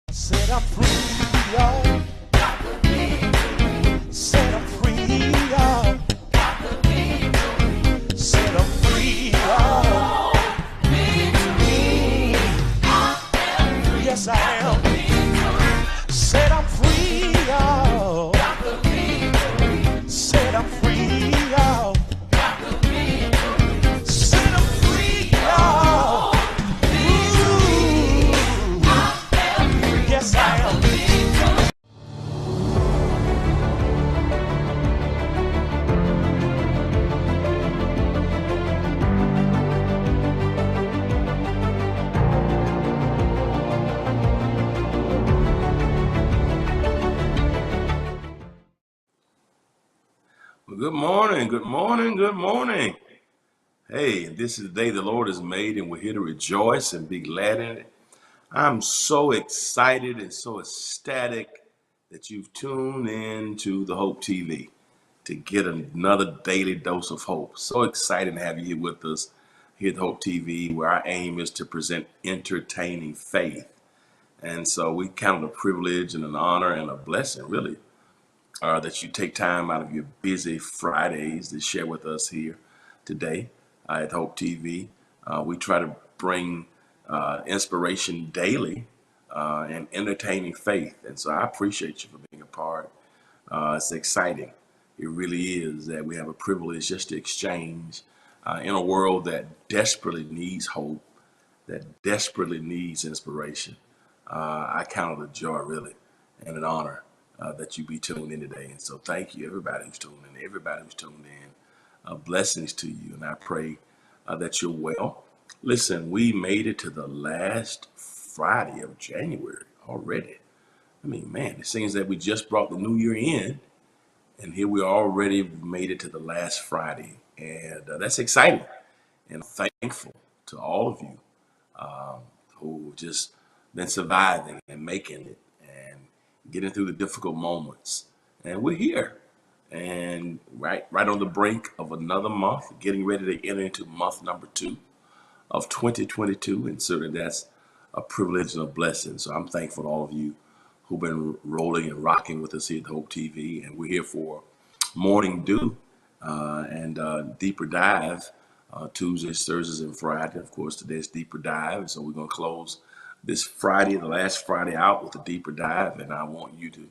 Set up free, y'all. Got the victory. Set up free, y'all. Got the victory. Set up free, y'all. Victory. I am free. Yes, I am. Set up free, y'all. Got the victory. Set up free, y'all. Got the victory. Set up free, y'all. Yes, I am. Well, good morning, good morning, good morning. Hey, this is the day the Lord has made, and we're here to rejoice and be glad in it. I'm so excited and so ecstatic that you've tuned in to the Hope TV to get another daily dose of hope. So excited to have you here with us here at the Hope TV, where our aim is to present entertaining faith. And so we count it a privilege and an honor and a blessing, really, that you take time out of your busy Fridays to share with us here today at Hope TV. We try to bring inspiration daily and entertaining faith. And so I appreciate you for being a part. It's exciting. It really is that we have a privilege just to exchange in a world that desperately needs hope, that desperately needs inspiration. I count it a joy, really, and an honor that you be tuned in today. And so thank you, everybody who's tuned in, everybody who's tuned in. Blessings to you, and I pray that you're well. Listen, we made it to the last Friday of January already. I mean, man, it seems that we just brought the new year in, and here we already made it to the last Friday. And that's exciting, and thankful to all of you who just been surviving and making it and getting through the difficult moments. And we're here, and right on the brink of another month, getting ready to enter into month number 2 of 2022, and certainly that's a privilege and a blessing. So I'm thankful to all of you who've been rolling and rocking with us here at Hope TV, and we're here for Morning Dew and Deeper Dive Tuesdays, Thursdays, and Friday. Of course, today's Deeper Dive, so we're going to close this Friday, the last Friday out, with a Deeper Dive, and I want you to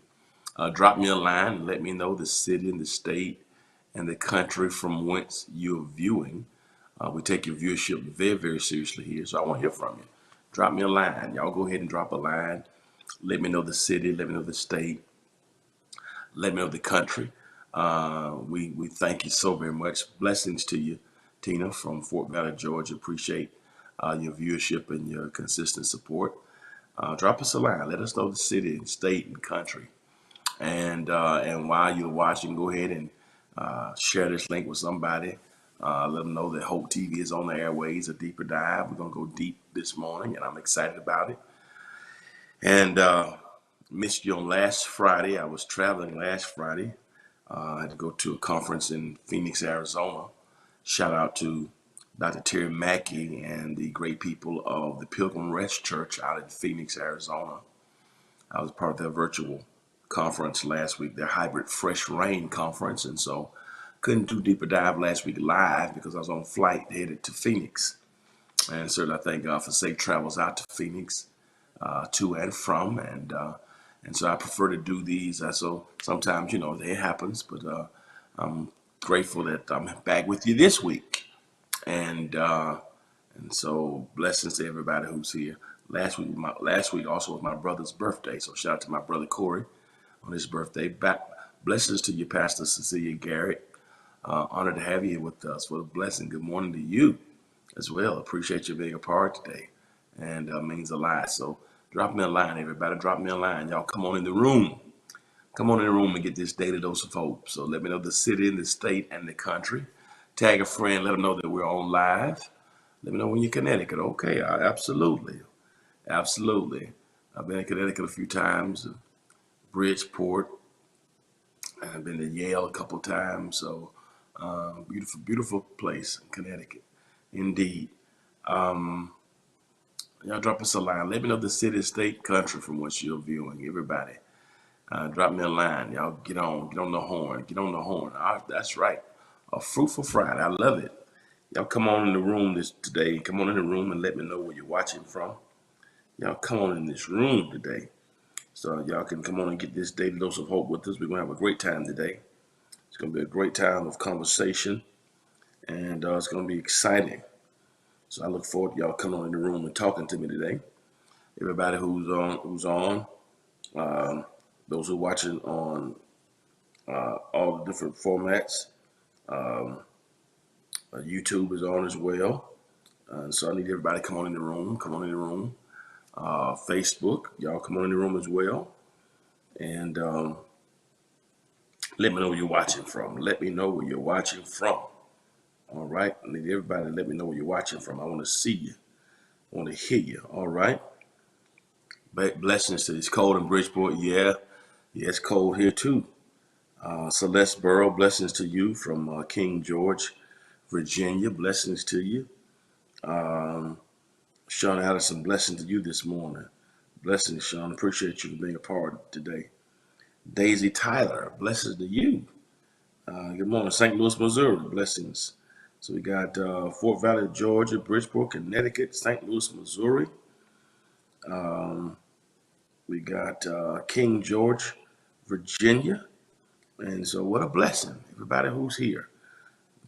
drop me a line and let me know the city and the state and the country from whence you're viewing. We take your viewership very, very seriously here, so I want to hear from you. Drop me a line. Y'all go ahead and drop a line. Let me know the city. Let me know the state. Let me know the country. We thank you so very much. Blessings to you, Tina, from Fort Valley, Georgia. Appreciate your viewership and your consistent support. Drop us a line. Let us know the city and state and country. And while you're watching, go ahead and share this link with somebody. Let them know that Hope TV is on the airways, a deeper dive. We're going to go deep this morning, and I'm excited about it. And missed you on last Friday. I was traveling last Friday. I had to go to a conference in Phoenix, Arizona. Shout out to Dr. Terry Mackey and the great people of the Pilgrim Rest Church out in Phoenix, Arizona. I was part of their virtual conference last week, their hybrid Fresh Rain conference. And so couldn't do Deeper Dive last week live because I was on flight headed to Phoenix. And certainly I thank God for safe travels out to Phoenix, to and from. And so I prefer to do these. So sometimes, it happens, but I'm grateful that I'm back with you this week. And so blessings to everybody who's here. Last week also was my brother's birthday. So shout out to my brother Corey on his birthday. Back blessings to you, Pastor Cecilia Garrett. Honored to have you here with us. What a blessing. Good morning to you as well. Appreciate you being a part today. And means a lot. So drop me a line, everybody. Drop me a line. Y'all come on in the room. Come on in the room and get this daily dose of hope. So let me know the city and the state and the country. Tag a friend. Let them know that we're on live. Let me know when you're in Connecticut. Okay, absolutely. Absolutely. I've been in Connecticut a few times. Bridgeport. I've been to Yale a couple times. So beautiful, beautiful place in Connecticut. Indeed. Y'all drop us a line. Let me know the city, state, country from which you're viewing. Everybody, drop me a line. Y'all get on the horn. Get on the horn. That's right. A fruitful Friday. I love it. Y'all come on in the room today. Come on in the room and let me know where you're watching from. Y'all come on in this room today. So y'all can come on and get this daily dose of hope with us. We're going to have a great time today. It's going to be a great time of conversation. And it's going to be exciting. So I look forward to y'all coming on in the room and talking to me today. Everybody who's on, those who are watching on all the different formats. YouTube is on as well. So I need everybody to come on in the room. Come on in the room. Facebook, y'all come on in the room as well. And let me know where you're watching from. Let me know where you're watching from. All right. I need everybody to let me know where you're watching from. I want to see you. I want to hear you. All right. Blessings to this cold in Bridgeport. Yeah, it's cold here too. Celeste Burrow, blessings to you from King George, Virginia. Blessings to you. Sean Addison, blessings to you this morning. Blessings, Sean. Appreciate you for being a part today. Daisy Tyler, blessings to you. Good morning, St. Louis, Missouri. Blessings. So we got Fort Valley, Georgia, Bridgeport, Connecticut, St. Louis, Missouri. We got King George, Virginia. And so what a blessing. Everybody who's here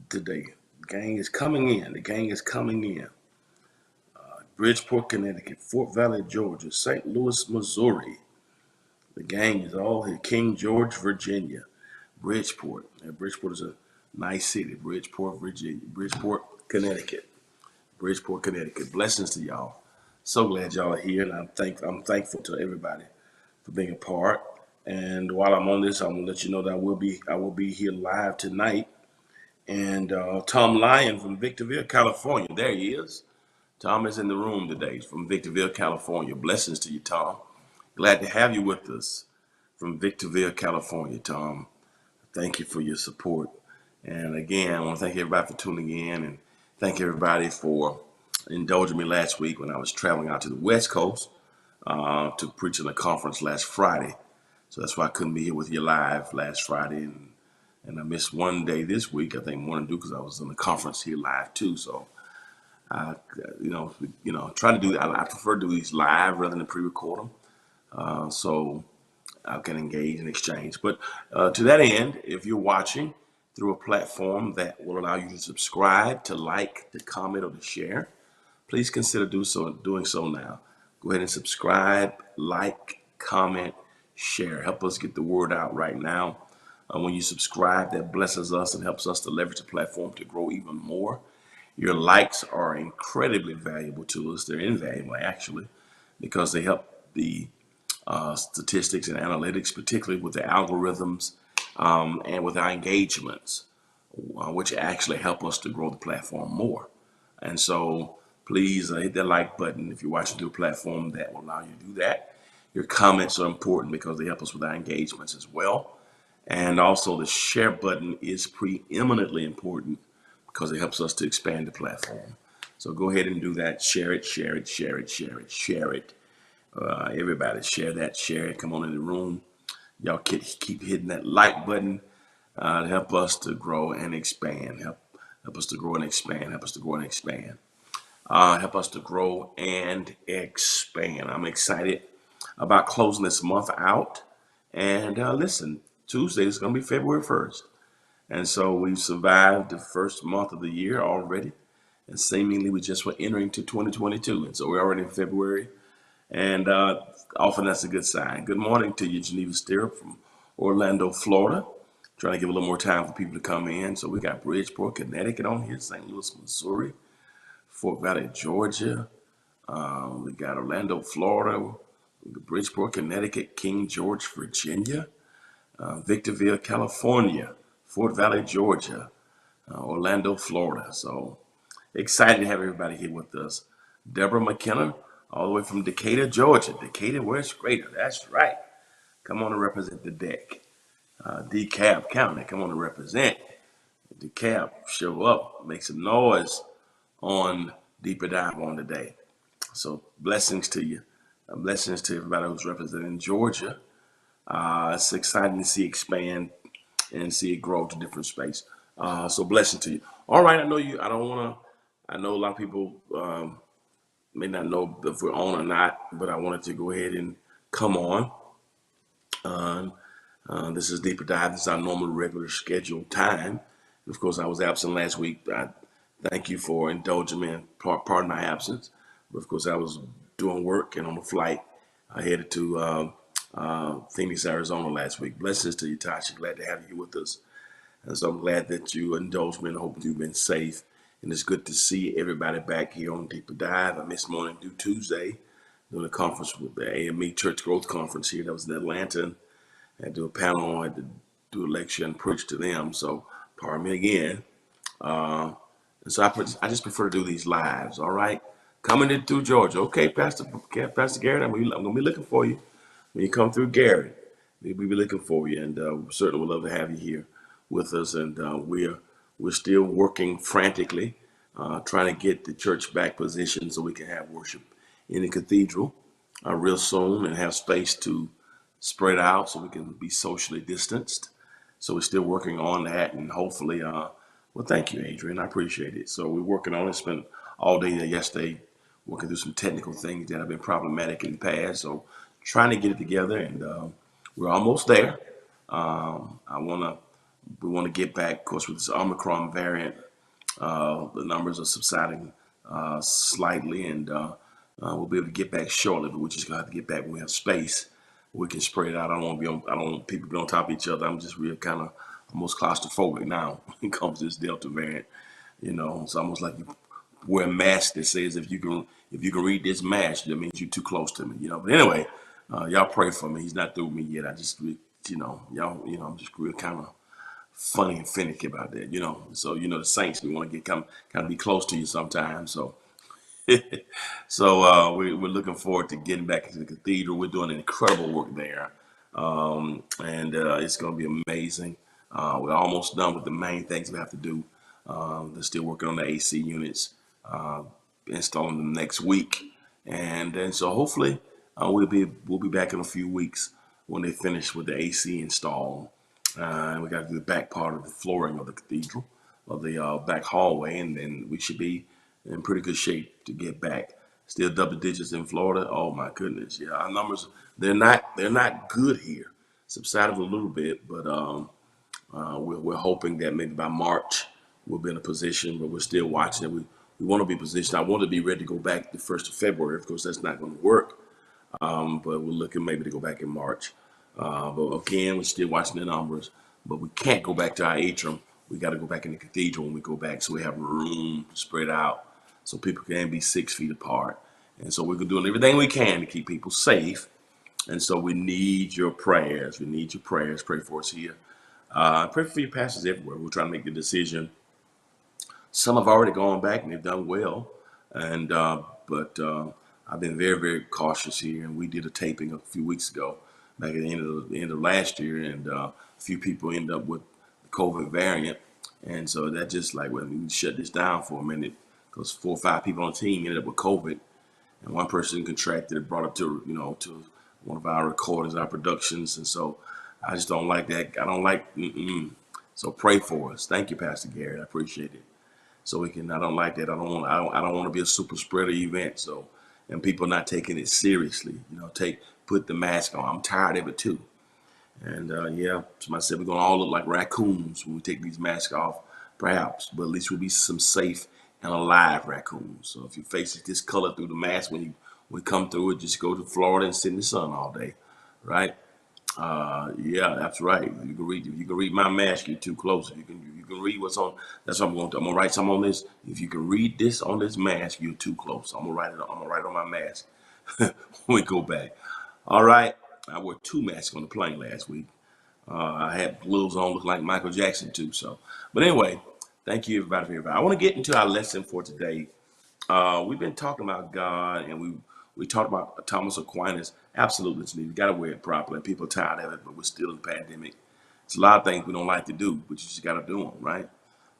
today. The gang is coming in. The gang is coming in. Bridgeport, Connecticut, Fort Valley, Georgia, St. Louis, Missouri. The gang is all here. King George, Virginia, Bridgeport. And Bridgeport is a nice city. Bridgeport, Virginia. Bridgeport, Connecticut. Bridgeport, Connecticut. Blessings to y'all. So glad y'all are here, and I'm thankful to everybody for being a part. And while I'm on this, I'm gonna let you know that I will be here live tonight. And Tom Lyon from Victorville, California. There he is. Tom is in the room today from Victorville, California. Blessings to you, Tom. Glad to have you with us from Victorville, California, Tom. Thank you for your support. And again, I want to thank everybody for tuning in and thank everybody for indulging me last week when I was traveling out to the West Coast to preach at a conference last Friday. So that's why I couldn't be here with you live last Friday. And I missed one day this week, I think more than due because I was in the conference here live too. So I, try to do. I prefer to do these live rather than pre-record them, so I can engage and exchange. But to that end, if you're watching through a platform that will allow you to subscribe, to like, to comment, or to share, please consider doing so now. Go ahead and subscribe, like, comment, share. Help us get the word out right now. When you subscribe, that blesses us and helps us to leverage the platform to grow even more. Your likes are incredibly valuable to us. They're invaluable, actually, because they help the statistics and analytics, particularly with the algorithms and with our engagements, which actually help us to grow the platform more. And so please hit that like button if you're watching through a platform that will allow you to do that. Your comments are important because they help us with our engagements as well. And also the share button is preeminently important because it helps us to expand the platform. So go ahead and do that. Share it, share it, share it, share it, share it. Everybody share that, share it. Come on in the room. Y'all keep hitting that like button to help us to grow and expand. Help us to grow and expand. Help us to grow and expand. Help us to grow and expand. I'm excited about closing this month out. And listen, Tuesday is going to be February 1st. And so we've survived the first month of the year already. And seemingly we just were entering to 2022. And so we're already in February. And often that's a good sign. Good morning to you, Geneva Stirrup from Orlando, Florida. Trying to give a little more time for people to come in. So we got Bridgeport, Connecticut on here, St. Louis, Missouri, Fort Valley, Georgia. We got Orlando, Florida, Bridgeport, Connecticut, King George, Virginia, Victorville, California, Fort Valley, Georgia, Orlando, Florida. So excited to have everybody here with us. Deborah McKenna, all the way from Decatur, Georgia. Decatur, where's greater? That's right. Come on and represent the deck. DeKalb County, come on and represent. DeKalb, show up, make some noise on Deeper Dive on today. So blessings to you. Blessings to everybody who's representing Georgia. It's exciting to see it expand and see it grow to different space. So blessing to you. All right, I know you. I know a lot of people may not know if we're on or not, but I wanted to go ahead and come on. This is Deeper Dive. This is our normal, regular scheduled time. And of course, I was absent last week. I thank you for indulging me in pardon my absence. But of course, I was doing work and on a flight. I headed to Phoenix, Arizona last week. Blessings to you, Tasha. Glad to have you with us. And so I'm glad that you indulged me and I hope you've been safe. And it's good to see everybody back here on Deeper Dive. I missed Morning Dew Tuesday doing a conference with the AME Church Growth Conference here that was in Atlanta. I had to do a panel, I had to do a lecture and preach to them. So pardon me again. And so I just prefer to do these lives, all right? Coming in through Georgia. Okay, Pastor Garrett, I'm going to be looking for you. When you come through Garrett, we'll be looking for you. And we certainly would love to have you here with us. And we're still working frantically, trying to get the church back positioned so we can have worship in the cathedral real soon and have space to spread out so we can be socially distanced. So we're still working on that, and hopefully, well, thank you, Adrian. I appreciate it. So we're working on it. Spent all day yesterday working through some technical things that have been problematic in the past. So trying to get it together, and we're almost there. We want to get back. Of course, with this Omicron variant, the numbers are subsiding slightly, and we'll be able to get back shortly. But we're just gonna have to get back when we have space. We can spread it out. I don't want people to be on top of each other. I'm just real kind of almost claustrophobic now when it comes to this Delta variant. You know, it's almost like you wear a mask that says if you can read this mask, that means you're too close to me. You know. But anyway, y'all pray for me. He's not through with me yet. I just, I'm just real kind of funny and finicky about that. You know. So the saints, we want to kind of be close to you sometimes. So So we're looking forward to getting back into the cathedral. We're doing incredible work there, and it's going to be amazing. We're almost done with the main things we have to do. They're still working on the AC units, uh, installing them next week, and so hopefully we'll be back in a few weeks when they finish with the AC install. And we got to do the back part of the flooring of the cathedral, of the back hallway, and then we should be in pretty good shape to get back. Still double digits in Florida. Oh my goodness, yeah, our numbers they're not good here. Subsided a little bit, but we're hoping that maybe by March we'll be in a position, but we're still watching it. We want to be positioned. I want to be ready to go back the 1st of February. Of course, that's not going to work, but we're looking maybe to go back in March. But again, we're still watching the numbers, but we can't go back to our atrium. We got to go back in the cathedral when we go back, so we have room spread out, so people can be 6 feet apart. And so we're doing everything we can to keep people safe. And so we need your prayers. We need your prayers. Pray for us here. Pray for your pastors everywhere. We're trying to make the decision. Some have already gone back and they've done well, and but I've been very, very cautious here. And we did a taping a few weeks ago, back at the end of last year, and a few people ended up with the COVID variant, and so that just like, well, we need to shut this down for a minute because 4 or 5 people on the team ended up with COVID, and one person contracted it, brought up to one of our recordings, our productions, and so I just don't like that. I don't like. So pray for us. Thank you, Pastor Gary. I appreciate it. So we can. I don't like that. I don't want to be a super spreader event. So, and people not taking it seriously. Put the mask on. I'm tired of it too. And yeah, somebody said we're gonna all look like raccoons when we take these masks off, perhaps, but at least we'll be some safe and alive raccoons. So if your face is discolored through the mask when you come through it, just go to Florida and sit in the sun all day, right? Yeah, that's right. You can read my mask. You're too close. If you can read what's on. That's what I'm going to. I'm gonna write something on this. If you can read this on this mask, you're too close. I'm gonna write it. I'm gonna write it on my mask when we go back. All right. I wore 2 masks on the plane last week. I had gloves on, look like Michael Jackson too. So, but anyway, thank you everybody for everybody. I want to get into our lesson for today. We've been talking about God, and we talked about Thomas Aquinas. Absolutely, we got to wear it properly. People are tired of it, but we're still in the pandemic. It's a lot of things we don't like to do, but you just got to do them, right?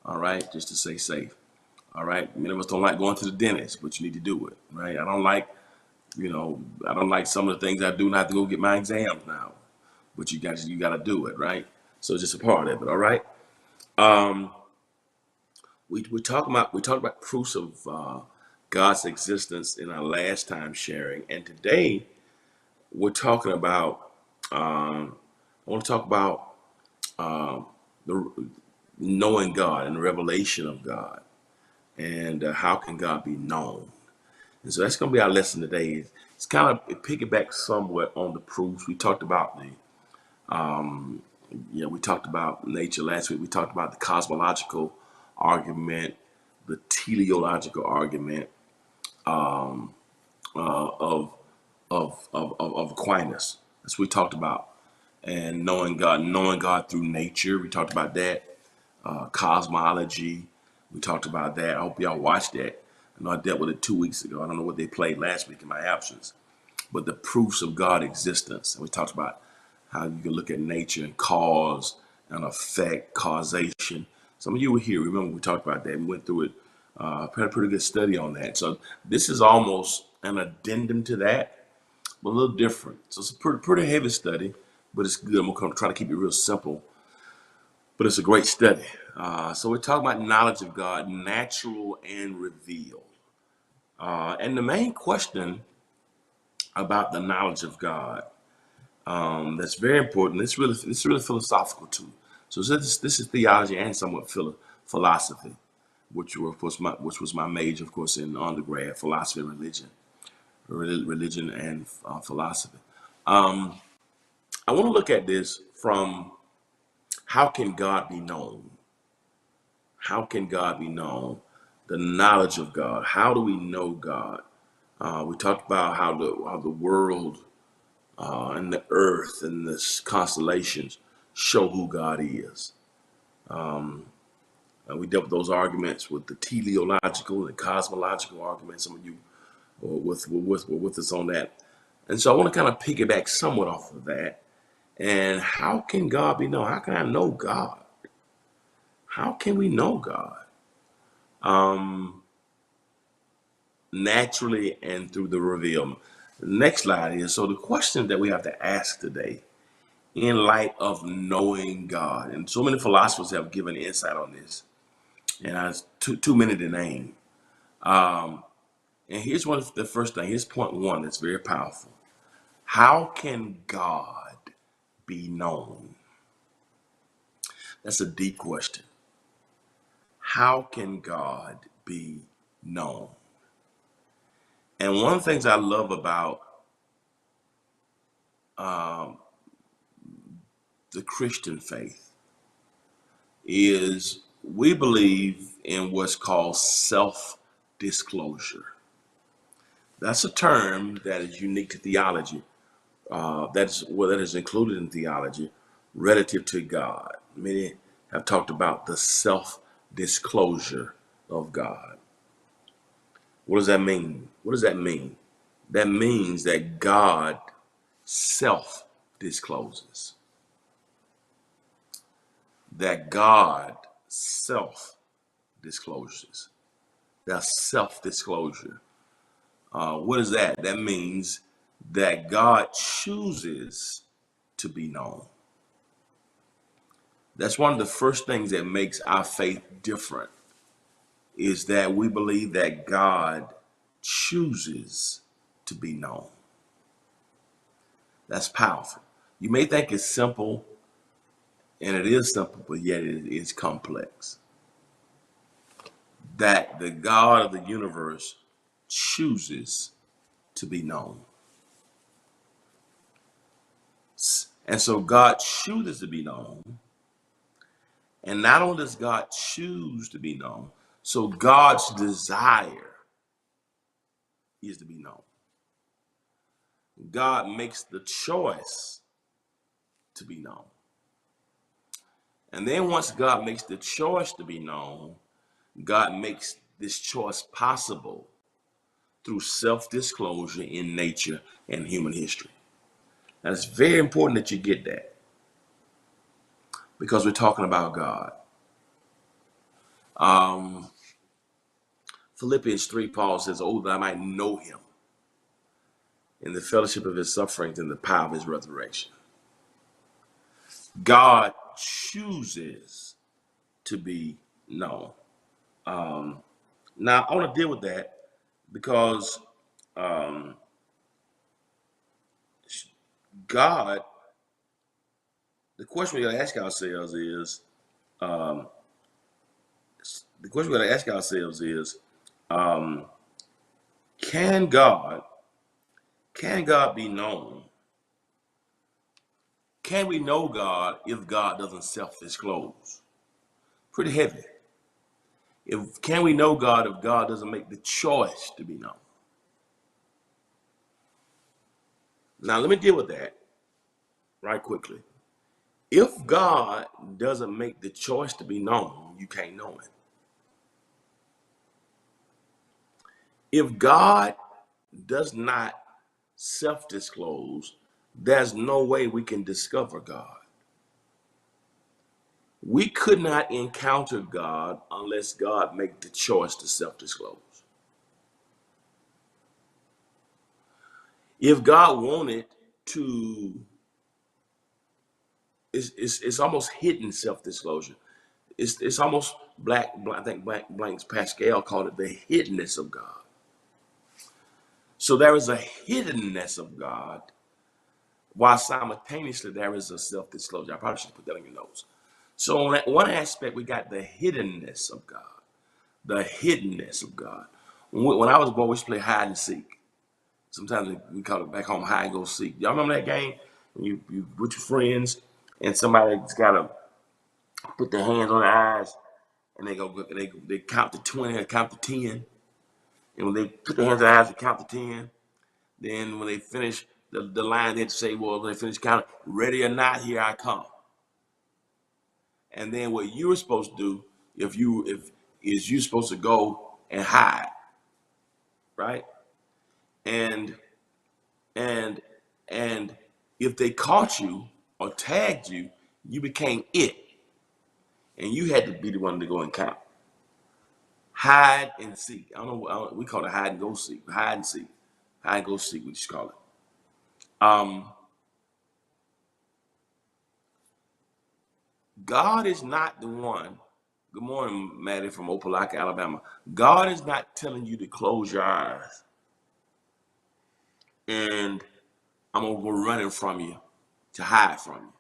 All right, just to stay safe. All right, many of us don't like going to the dentist, but you need to do it, right? I don't like some of the things I do, not to go get my exams now, but you got to do it, right? So it's just a part of it. All right. Um, we talked about proofs of God's existence in our last time sharing, and today we're talking about. I want to talk about the knowing God and the revelation of God, and how can God be known. And so that's going to be our lesson today. It's kind of it piggybacks somewhat on the proofs we talked about. We talked about nature last week. We talked about the cosmological argument, the teleological argument of Aquinas. That's what we talked about. And knowing God through nature. We talked about that. Cosmology. We talked about that. I hope y'all watched that. I know I dealt with it 2 weeks ago. I don't know what they played last week in my absence, but the proofs of God's existence. And we talked about how you can look at nature and cause and effect, causation. Some of you were here. Remember, we talked about that. We went through it. Had a pretty good study on that. So this is almost an addendum to that, but a little different. So it's a pretty heavy study, but it's good. I'm going to try to keep it real simple, but it's a great study. So we're talking about knowledge of God, natural and revealed. And the main question about the knowledge of God, that's very important. It's really philosophical too. So this is theology and somewhat philosophy, which was my major, of course, in undergrad, philosophy and religion and philosophy. Um, I want to look at this from how can God be known? How can God be known? The knowledge of God. How do we know God? We talked about how the world and the earth and the constellations show who God is. We dealt with those arguments with the teleological and cosmological arguments. Some of you were with us on that. And so I want to kind of piggyback somewhat off of that. And how can God be known? How can I know God? How can we know God? Naturally and through the reveal. The next slide is, so the question that we have to ask today in light of knowing God, and so many philosophers have given insight on this, and it's too many to name. And here's one of the first thing. Here's point one that's very powerful. How can God be known? That's a deep question. How can God be known? And one of the things I love about the Christian faith is we believe in what's called self-disclosure. That's a term that is unique to theology. That is included in theology relative to God. Many have talked about the self-disclosure of God. What does that mean? What does that mean? That means that God self-discloses. That God self-discloses. That's self-disclosure. What is that? That means that God chooses to be known. That's one of the first things that makes our faith different, is that we believe that God chooses to be known. That's powerful. You may think it's simple, and it is simple, but yet it is complex. That the God of the universe chooses to be known. And so God chooses to be known. And not only does God choose to be known, so God's desire is to be known. God makes the choice to be known. And then once God makes the choice to be known, God makes this choice possible through self-disclosure in nature and human history. And it's very important that you get that, because we're talking about God. Philippians 3, Paul says, "Oh, that I might know him in the fellowship of his sufferings and the power of his resurrection." God chooses to be known. Now, I want to deal with that because God, the question we got to ask ourselves is, can God be known? Can we know God if God doesn't self-disclose? Pretty heavy. Can we know God if God doesn't make the choice to be known? Now, let me deal with that right quickly. If God doesn't make the choice to be known, you can't know him. If God does not self-disclose, there's no way we can discover God. We could not encounter God unless God made the choice to self-disclose. If God wanted to, it's almost hidden self-disclosure. It's almost I think Blank's Pascal called it the hiddenness of God. So there is a hiddenness of God, while simultaneously there is a self-disclosure. I probably should put that in your notes. So on that one aspect, we got the hiddenness of God. The hiddenness of God. When I was a boy, we used to play hide and seek. Sometimes we call it back home hide and go seek. Y'all remember that game? You with your friends, and somebody's got to put their hands on their eyes, and they count to 20 or count to 10. And when they put their hands on their eyes and count to 10, then when they finish the line, they'd say, well, when they finish counting, ready or not, here I come. And then what you were supposed to do if is you supposed to go and hide, right? And and and if they caught you or tagged you, you became it, and you had to be the one to go and count. Hide and seek. We call it hide and go seek. Hide and seek. Hide and go seek. We just call it. Um, God is not the one. Good morning, Maddie from Opelika, Alabama. God is not telling you to close your eyes and I'm gonna go running from you to hide from you.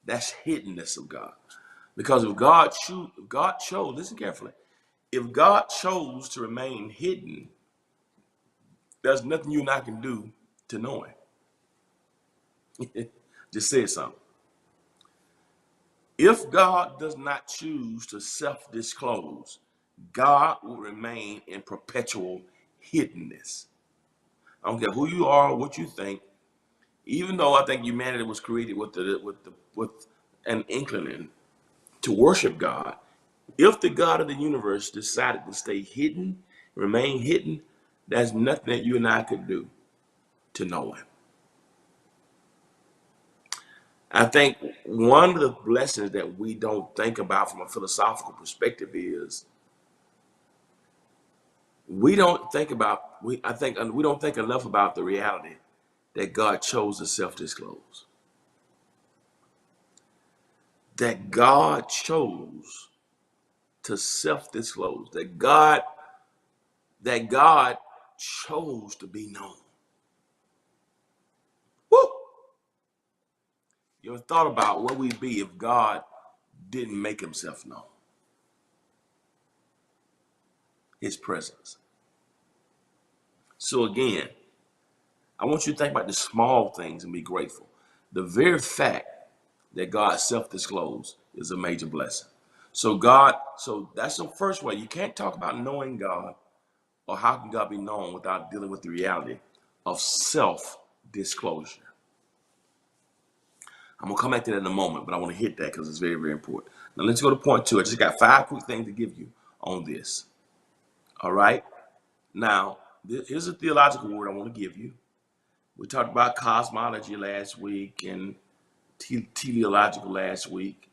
That's hiddenness of God. Because if God chose, listen carefully, if God chose to remain hidden, there's nothing you and I can do to know him. Just say something. If God does not choose to self-disclose, God will remain in perpetual hiddenness. I don't care who you are, or what you think. Even though I think humanity was created with an inclining to worship God, if the God of the universe decided to stay hidden, remain hidden, there's nothing that you and I could do to know him. I think one of the blessings that we don't think about from a philosophical perspective is we don't think enough about the reality that God chose to self-disclose. That God chose to self-disclose. That God chose to be known. Woo! You ever thought about where we'd be if God didn't make himself known? His presence. So again, I want you to think about the small things and be grateful. The very fact that God self-disclosed is a major blessing. So that's the first way. You can't talk about knowing God or how can God be known without dealing with the reality of self-disclosure. I'm gonna come back to that in a moment, but I want to hit that because it's very, very important. Now let's go to point two. I just got 5 quick things to give you on this. All right. Now, here's a theological word I want to give you. We talked about cosmology last week and teleological last week,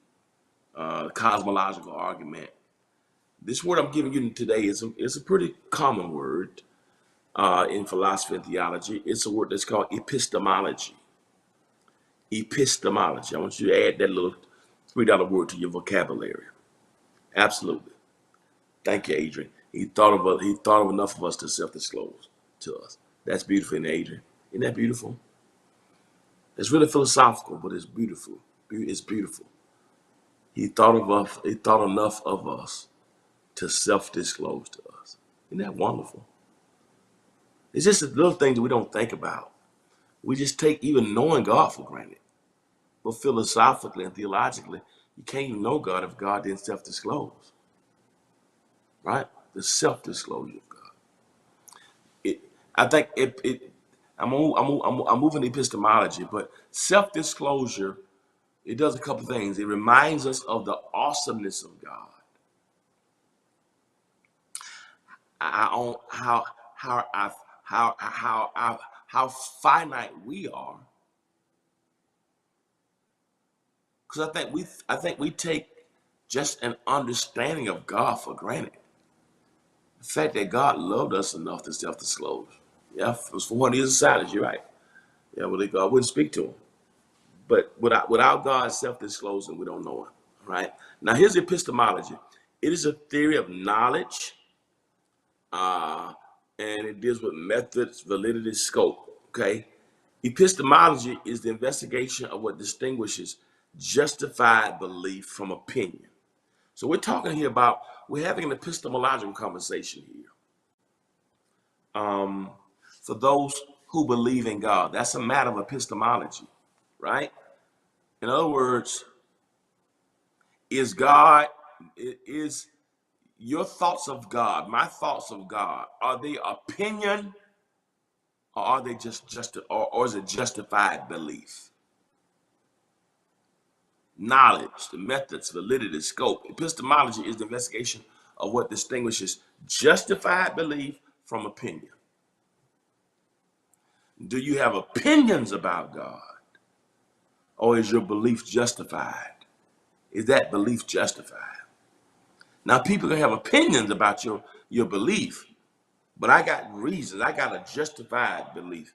cosmological argument. This word I'm giving you today is a pretty common word in philosophy and theology. It's a word that's called epistemology. Epistemology. I want you to add that little $3 word to your vocabulary. Absolutely. Thank you, Adrian. He thought of enough of us to self-disclose to us. That's beautiful, Adrian. Isn't that beautiful? It's really philosophical, but it's beautiful. It's beautiful. He thought enough of us to self-disclose to us. Isn't that wonderful? It's just the little things that we don't think about. We just take even knowing God for granted. But philosophically and theologically, you can't even know God if God didn't self-disclose. Right? The self-disclosure of God. I'm moving epistemology, but self-disclosure, it does a couple things. It reminds us of the awesomeness of God. How finite we are. Because I think we take just an understanding of God for granted. The fact that God loved us enough to self-disclose. Yeah, it was for what he is inside us, you're right. Yeah, well, God wouldn't speak to him. But without God self-disclosing, we don't know him. Right? Now, here's epistemology. It is a theory of knowledge, and it deals with methods, validity, scope. Okay? Epistemology is the investigation of what distinguishes justified belief from opinion. So we're having an epistemological conversation here. For those who believe in God, that's a matter of epistemology, right? In other words, is your thoughts of God, my thoughts of God, are they opinion or are they or is it justified belief? knowledge, the methods, validity, scope. Epistemology is the investigation of what distinguishes justified belief from opinion. Do you have opinions about God, or is your belief justified? Is that belief justified? Now, people can have opinions about your belief, but I got reasons. I got a justified belief.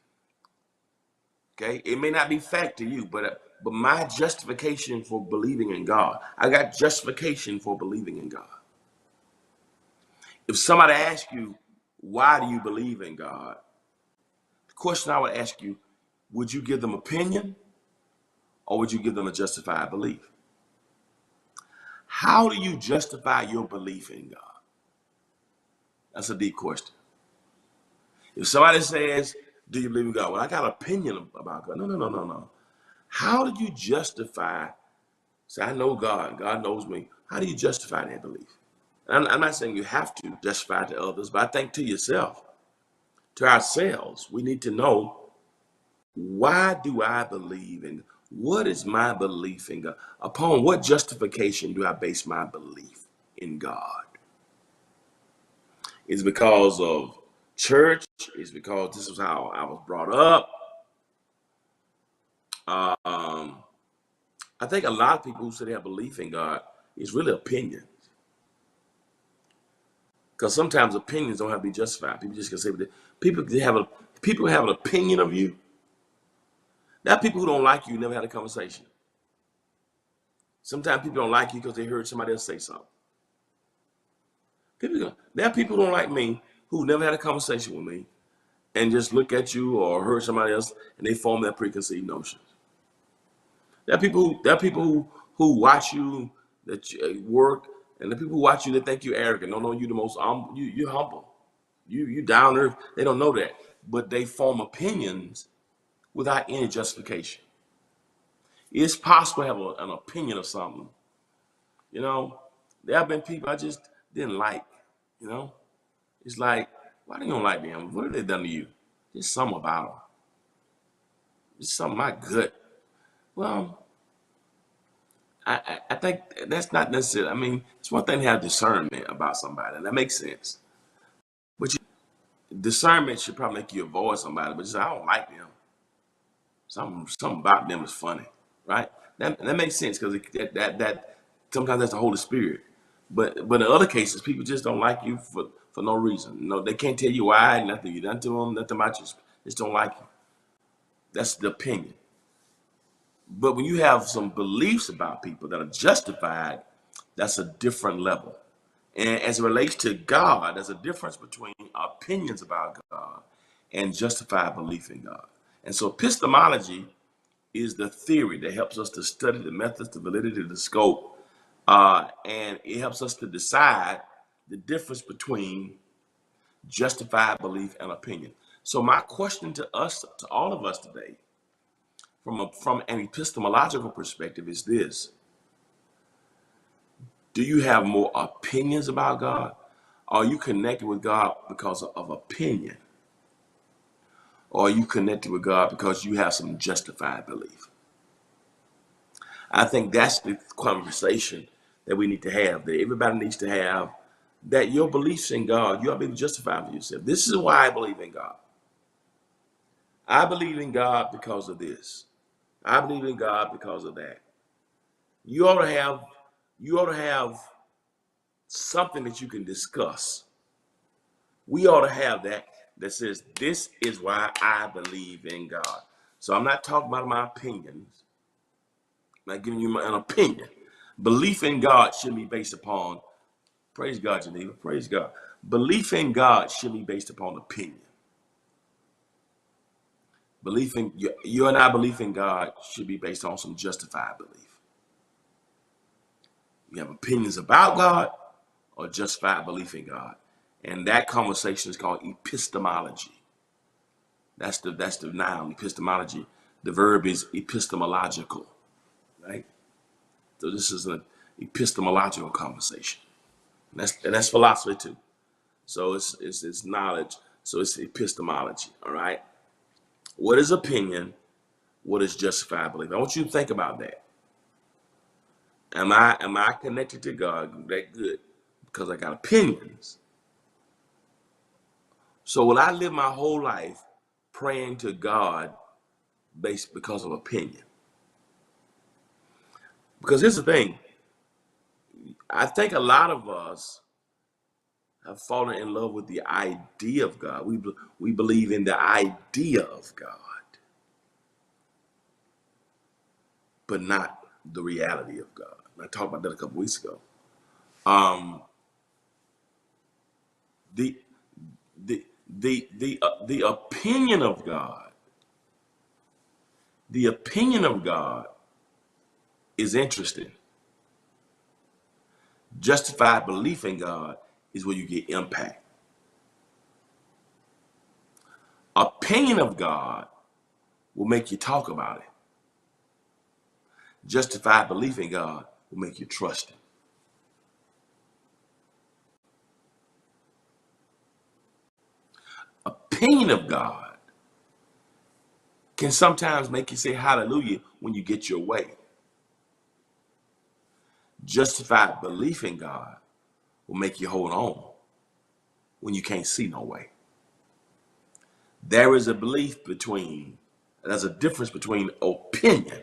Okay, it may not be fact to you, but my justification for believing in God, I got justification for believing in God. If somebody asks you, why do you believe in God? The question I would ask you, would you give them opinion, or would you give them a justified belief? How do you justify your belief in God? That's a deep question. If somebody says, do you believe in God? Well, I got an opinion about God. No. How do you justify, say, I know God, God knows me. How do you justify that belief? I'm not saying you have to justify it to others, but I think to yourself, to ourselves, we need to know, why do I believe in, what is my belief in God? Upon what justification do I base my belief in God? Is it because of church? Is it because this is how I was brought up? I think a lot of people who say they have belief in God is really opinions. Because sometimes opinions don't have to be justified. People just can say people have an opinion of you. There are people who don't like you, never had a conversation. Sometimes people don't like you because they heard somebody else say something. There are people who don't like me who never had a conversation with me and just look at you or heard somebody else and they form their preconceived notions. There are people who watch you that you, work, and the people who watch you that think you're arrogant. Don't know you the most you're humble. You down to earth. They don't know that, but they form opinions without any justification. It's possible to have an opinion of something. You know, there have been people I just didn't like. You know, it's like, why do you don't like them? What have they done to you? Just something about them. Just something in my gut. Well, I think that's not necessarily. I mean, it's one thing to have discernment about somebody, and that makes sense. But discernment should probably make you avoid somebody. But just, I don't like them. Something about them is funny, right? That makes sense because that sometimes that's the Holy Spirit. But in other cases, people just don't like you for no reason. No, they can't tell you why. Nothing you done to them. Nothing about you. Just don't like you. That's the opinion. But when you have some beliefs about people that are justified, that's a different level. And as it relates to God, there's a difference between opinions about God and justified belief in God. And so epistemology is the theory that helps us to study the methods, the validity, the scope, and it helps us to decide the difference between justified belief and opinion. So my question to us, to all of us today, from an epistemological perspective, is this: do you have more opinions about God? Are you connected with God because of opinion? Or are you connected with God because you have some justified belief? I think that's the conversation that we need to have, that everybody needs to have, that your beliefs in God, you ought to be able to justify for yourself. This is why I believe in God. I believe in God because of this. I believe in God because of that. You ought to have something that you can discuss. We ought to have that says, this is why I believe in God. So I'm not talking about my opinions. I'm not giving you an opinion. Belief in God should be based upon, praise God, Geneva, praise God. Belief in God should be based upon opinion. Belief in you and I belief in God should be based on some justified belief. You have opinions about God or justified belief in God. And that conversation is called epistemology. That's the noun, epistemology. The verb is epistemological, right? So this is an epistemological conversation. And that's philosophy too. So it's knowledge. So it's epistemology. All right. What is opinion? What is justified belief? I want you to think about that. Am I connected to God that good? Because I got opinions. So will I live my whole life praying to God based because of opinion? Because here's the thing. I think a lot of us have fallen in love with the idea of God. We believe in the idea of God, but not the reality of God. I talked about that a couple weeks ago. Um, the the opinion of God, the opinion of God is interesting. Justified belief in God is where you get impact. Opinion of God will make you talk about it. Justified belief in God will make you trust Him. Opinion of God can sometimes make you say hallelujah when you get your way. Justified belief in God will make you hold on when you can't see no way. There is a there's a difference between opinion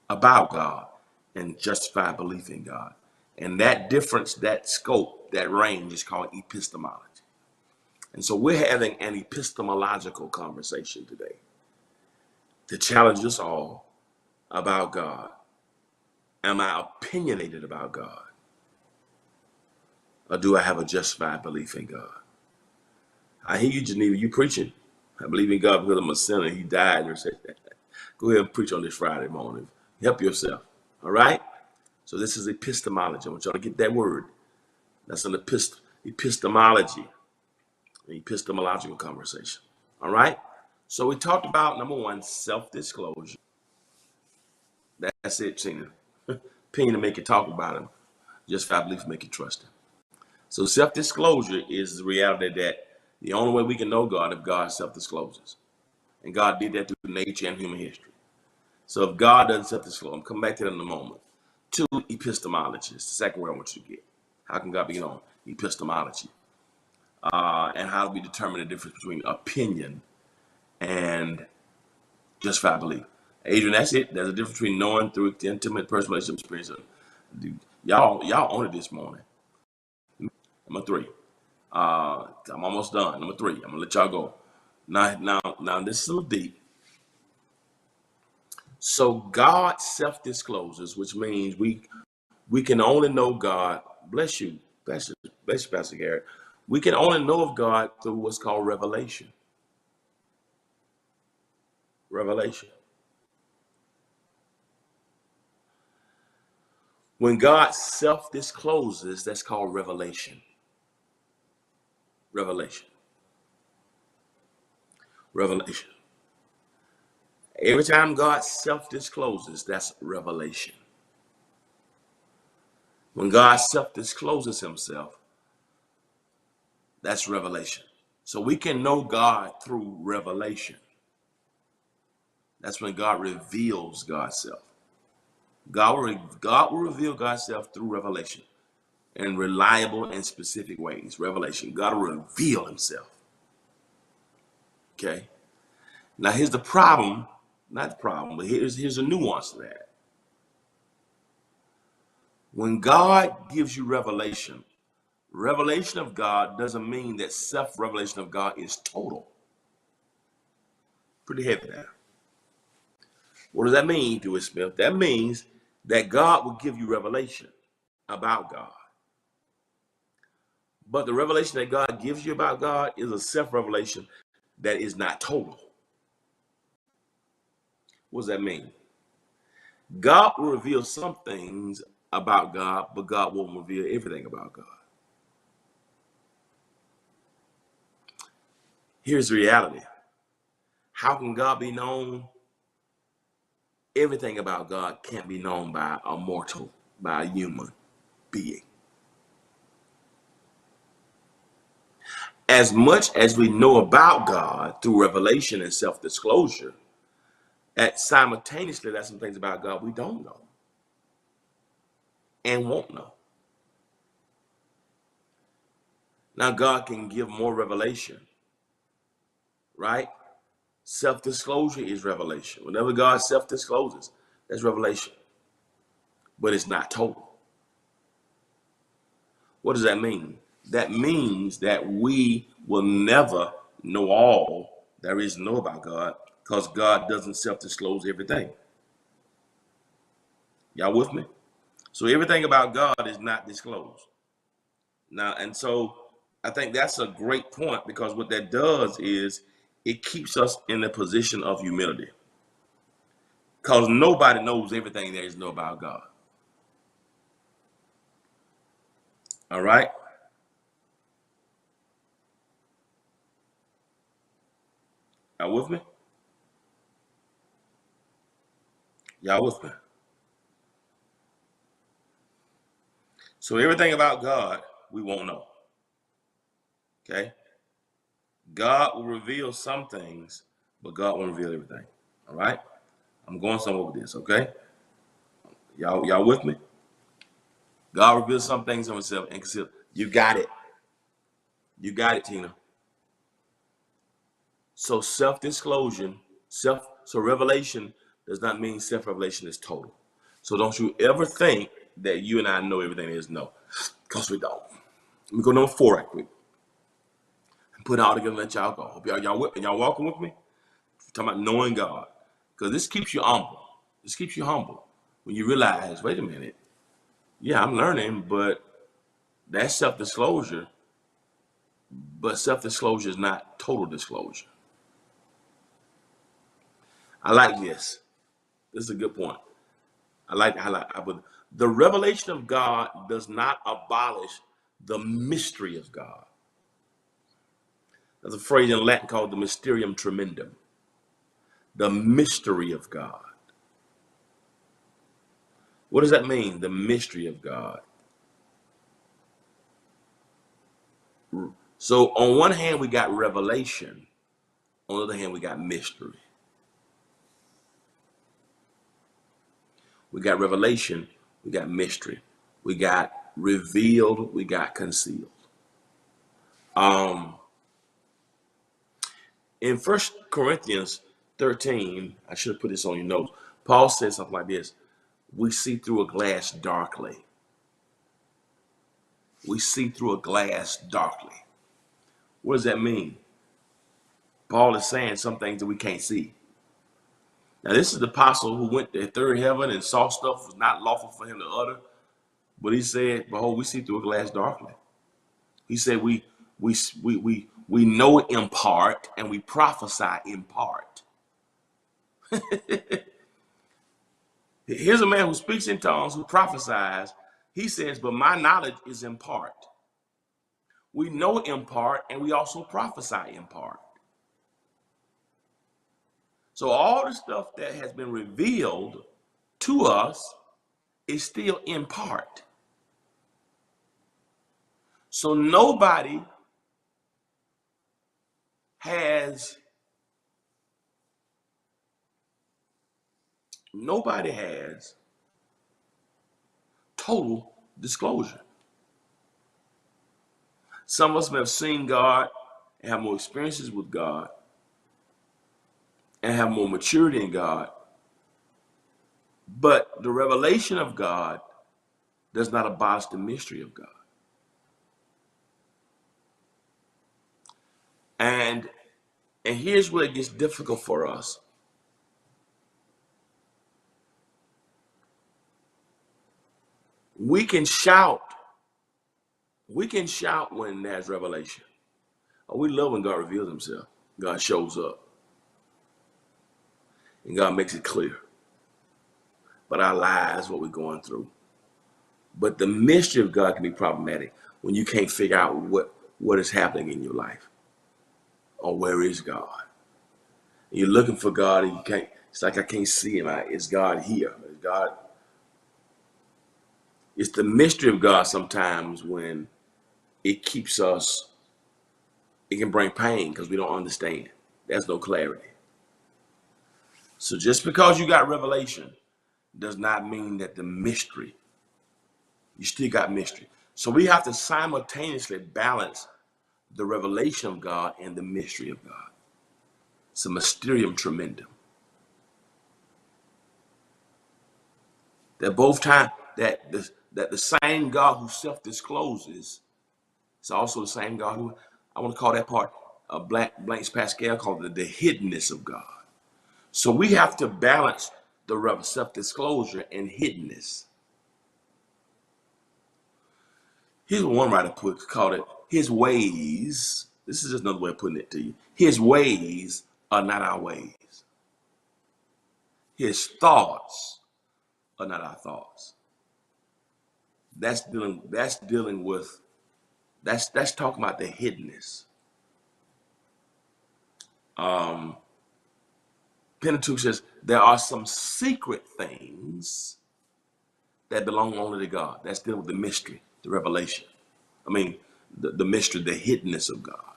about God and justified belief in God. And that difference, that scope, that range is called epistemology. And so we're having an epistemological conversation today to challenge us all about God. Am I opinionated about God? Or do I have a justified belief in God? I hear you, Geneva, you preaching. I believe in God because I'm a sinner. He died. And said, go ahead and preach on this Friday morning. Help yourself. All right? So this is epistemology. I want y'all to get that word. That's an epistemology, an epistemological conversation. All right? So we talked about, number one, self-disclosure. That's it, Cena. Opinion to make you talk about him. Justified belief to make you trust him. So self-disclosure is the reality that the only way we can know God if God self-discloses. And God did that through nature and human history. So if God doesn't self-disclose, I'm coming back to that in a moment. Two, epistemology is the second word I want you to get. How can God be known? Epistemology. And how do we determine the difference between opinion and justified belief? Adrian, that's it. There's a difference between knowing through intimate personal relationship experience. Y'all on it this morning. Number three. I'm almost done. Number three. I'm gonna let y'all go. Now, this is a little deep. So God self-discloses, which means we can only know God. Bless you, Pastor Garrett. We can only know of God through what's called revelation. Revelation. When God self-discloses, that's called revelation. Revelation. Revelation. Every time God self-discloses, that's revelation. When God self-discloses himself, that's revelation. So we can know God through revelation. That's when God reveals God's self. God will reveal God's self through revelation in reliable and specific ways. Revelation. God will reveal himself. Okay? Now here's the problem. Not the problem, but here's a nuance to that. When God gives you revelation, revelation of God doesn't mean that self-revelation of God is total. Pretty heavy there. What does that mean, Dewey Smith? That means that God will give you revelation about God. But the revelation that God gives you about God is a self-revelation that is not total. What does that mean? God will reveal some things about God, but God won't reveal everything about God. Here's the reality. How can God be known? Everything about God can't be known by a mortal, by a human being. As much as we know about God through revelation and self-disclosure, simultaneously, there's some things about God we don't know. and won't know. Now, God can give more revelation, right? Self-disclosure is revelation. Whenever God self-discloses, that's revelation. But it's not total. What does that mean? That means that we will never know all there is to know about God because God doesn't self-disclose everything. Y'all with me? So everything about God is not disclosed. Now, and so I think that's a great point because what that does is it keeps us in a position of humility. Because nobody knows everything there is to know about God. All right? Y'all with me? Y'all with me? So everything about God, we won't know. Okay? God will reveal some things, but God won't reveal everything. All right? I'm going somewhere with this, okay? Y'all with me? God reveals some things of himself and conceal. You got it. You got it, Tina. So self-disclosure, so revelation does not mean self-revelation is total. So don't you ever think that you and I know everything there is to know. Because we don't. Let me go number 4 right quick. Put it all together and let y'all go. Hope y'all walking with me? We're talking about knowing God. Because this keeps you humble. This keeps you humble. When you realize, wait a minute, yeah, I'm learning, but that's self-disclosure. But self-disclosure is not total disclosure. I like this. This is a good point. I like to highlight. The revelation of God does not abolish the mystery of God. There's a phrase in Latin called the mysterium tremendum. The mystery of God. What does that mean? The mystery of God. So on one hand, we got revelation. On the other hand, we got mystery. We got revelation. We got mystery. We got revealed. We got concealed. In 1 Corinthians 13, I should have put this on your notes. Paul says something like this. We see through a glass darkly. We see through a glass darkly. What does that mean? Paul is saying some things that we can't see. Now, this is the apostle who went to the third heaven and saw stuff was not lawful for him to utter. But he said, behold, we see through a glass darkly. He said we know in part and we prophesy in part. Here's a man who speaks in tongues, who prophesies. He says, but my knowledge is in part. We know in part and we also prophesy in part. So all the stuff that has been revealed to us is still in part. So nobody has total disclosure. Some of us have seen God and have more experiences with God and have more maturity in God. But the revelation of God does not abolish the mystery of God. And here's where it gets difficult for us. We can shout when there's revelation. Oh, we love when God reveals himself. God shows up. And God makes it clear. But our lives, what we're going through. But the mystery of God can be problematic when you can't figure out what is happening in your life. Or where is God? And you're looking for God and you can't, it's like I can't see him. Is God here? Is God? It's the mystery of God sometimes when it keeps us, it can bring pain because we don't understand. There's no clarity. So just because you got revelation does not mean that the mystery You still got mystery. So we have to simultaneously balance the revelation of God and the mystery of God. It's a mysterium tremendum. That both time that the same God who self-discloses is also the same God who, I want to call that part Blaise Pascal called it the hiddenness of God. So we have to balance the self-disclosure and hiddenness. Here's what one writer called it, his ways. This is just another way of putting it to you. His ways are not our ways. His thoughts are not our thoughts. That's talking about the hiddenness. Pentateuch says there are some secret things that belong only to God. That's dealing with the mystery, the revelation. I mean, the mystery, the hiddenness of God.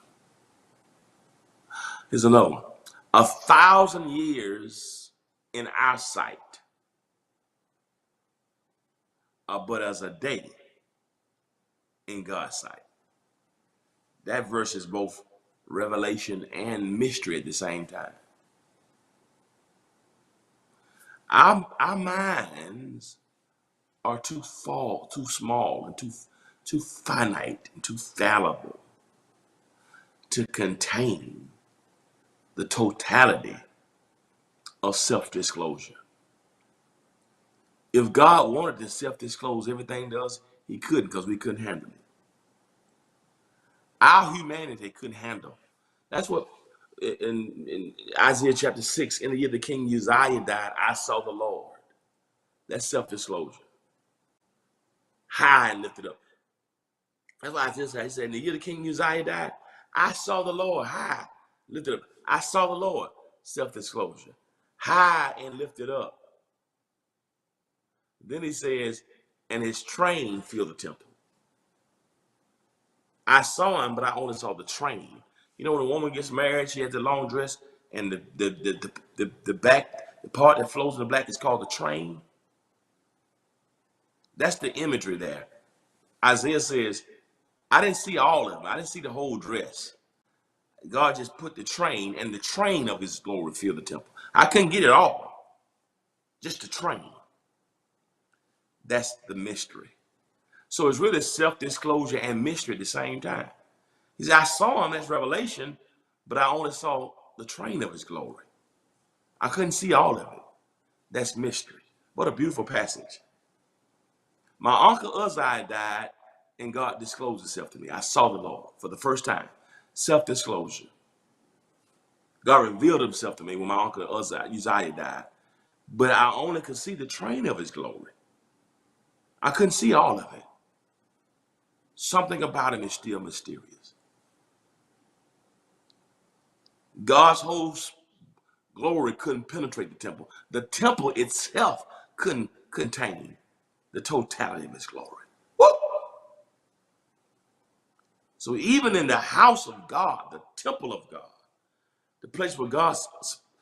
Here's another one. 1,000 years in our sight are but as a day in God's sight. That verse is both revelation and mystery at the same time. Our minds are too small, and too finite, and too fallible to contain the totality of self-disclosure. If God wanted to self-disclose everything to us, he couldn't, because we couldn't handle it. Our humanity couldn't handle. That's what in Isaiah chapter 6, in the year the king Uzziah died, I saw the Lord. That's self-disclosure. High and lifted up. That's why I said, in the year the king Uzziah died, I saw the Lord high, lifted up. I saw the Lord, self-disclosure. High and lifted up. Then he says, and his train filled the temple. I saw him, but I only saw the train. You know, when a woman gets married, she has the long dress, and the back, the part that flows in the back is called the train. That's the imagery there. Isaiah says, I didn't see all of them. I didn't see the whole dress. God just put the train, and the train of his glory filled the temple. I couldn't get it all. Just the train. That's the mystery. So it's really self-disclosure and mystery at the same time. He said, I saw him, that's revelation, but I only saw the train of his glory. I couldn't see all of it. That's mystery. What a beautiful passage. My uncle Uzziah died, and God disclosed himself to me. I saw the Lord for the first time. Self-disclosure. God revealed himself to me when my uncle Uzziah died, but I only could see the train of his glory. I couldn't see all of it. Something about him is still mysterious. God's whole glory couldn't penetrate the temple. The temple itself couldn't contain the totality of his glory. Woo! So even in the house of God, the temple of God, the place where God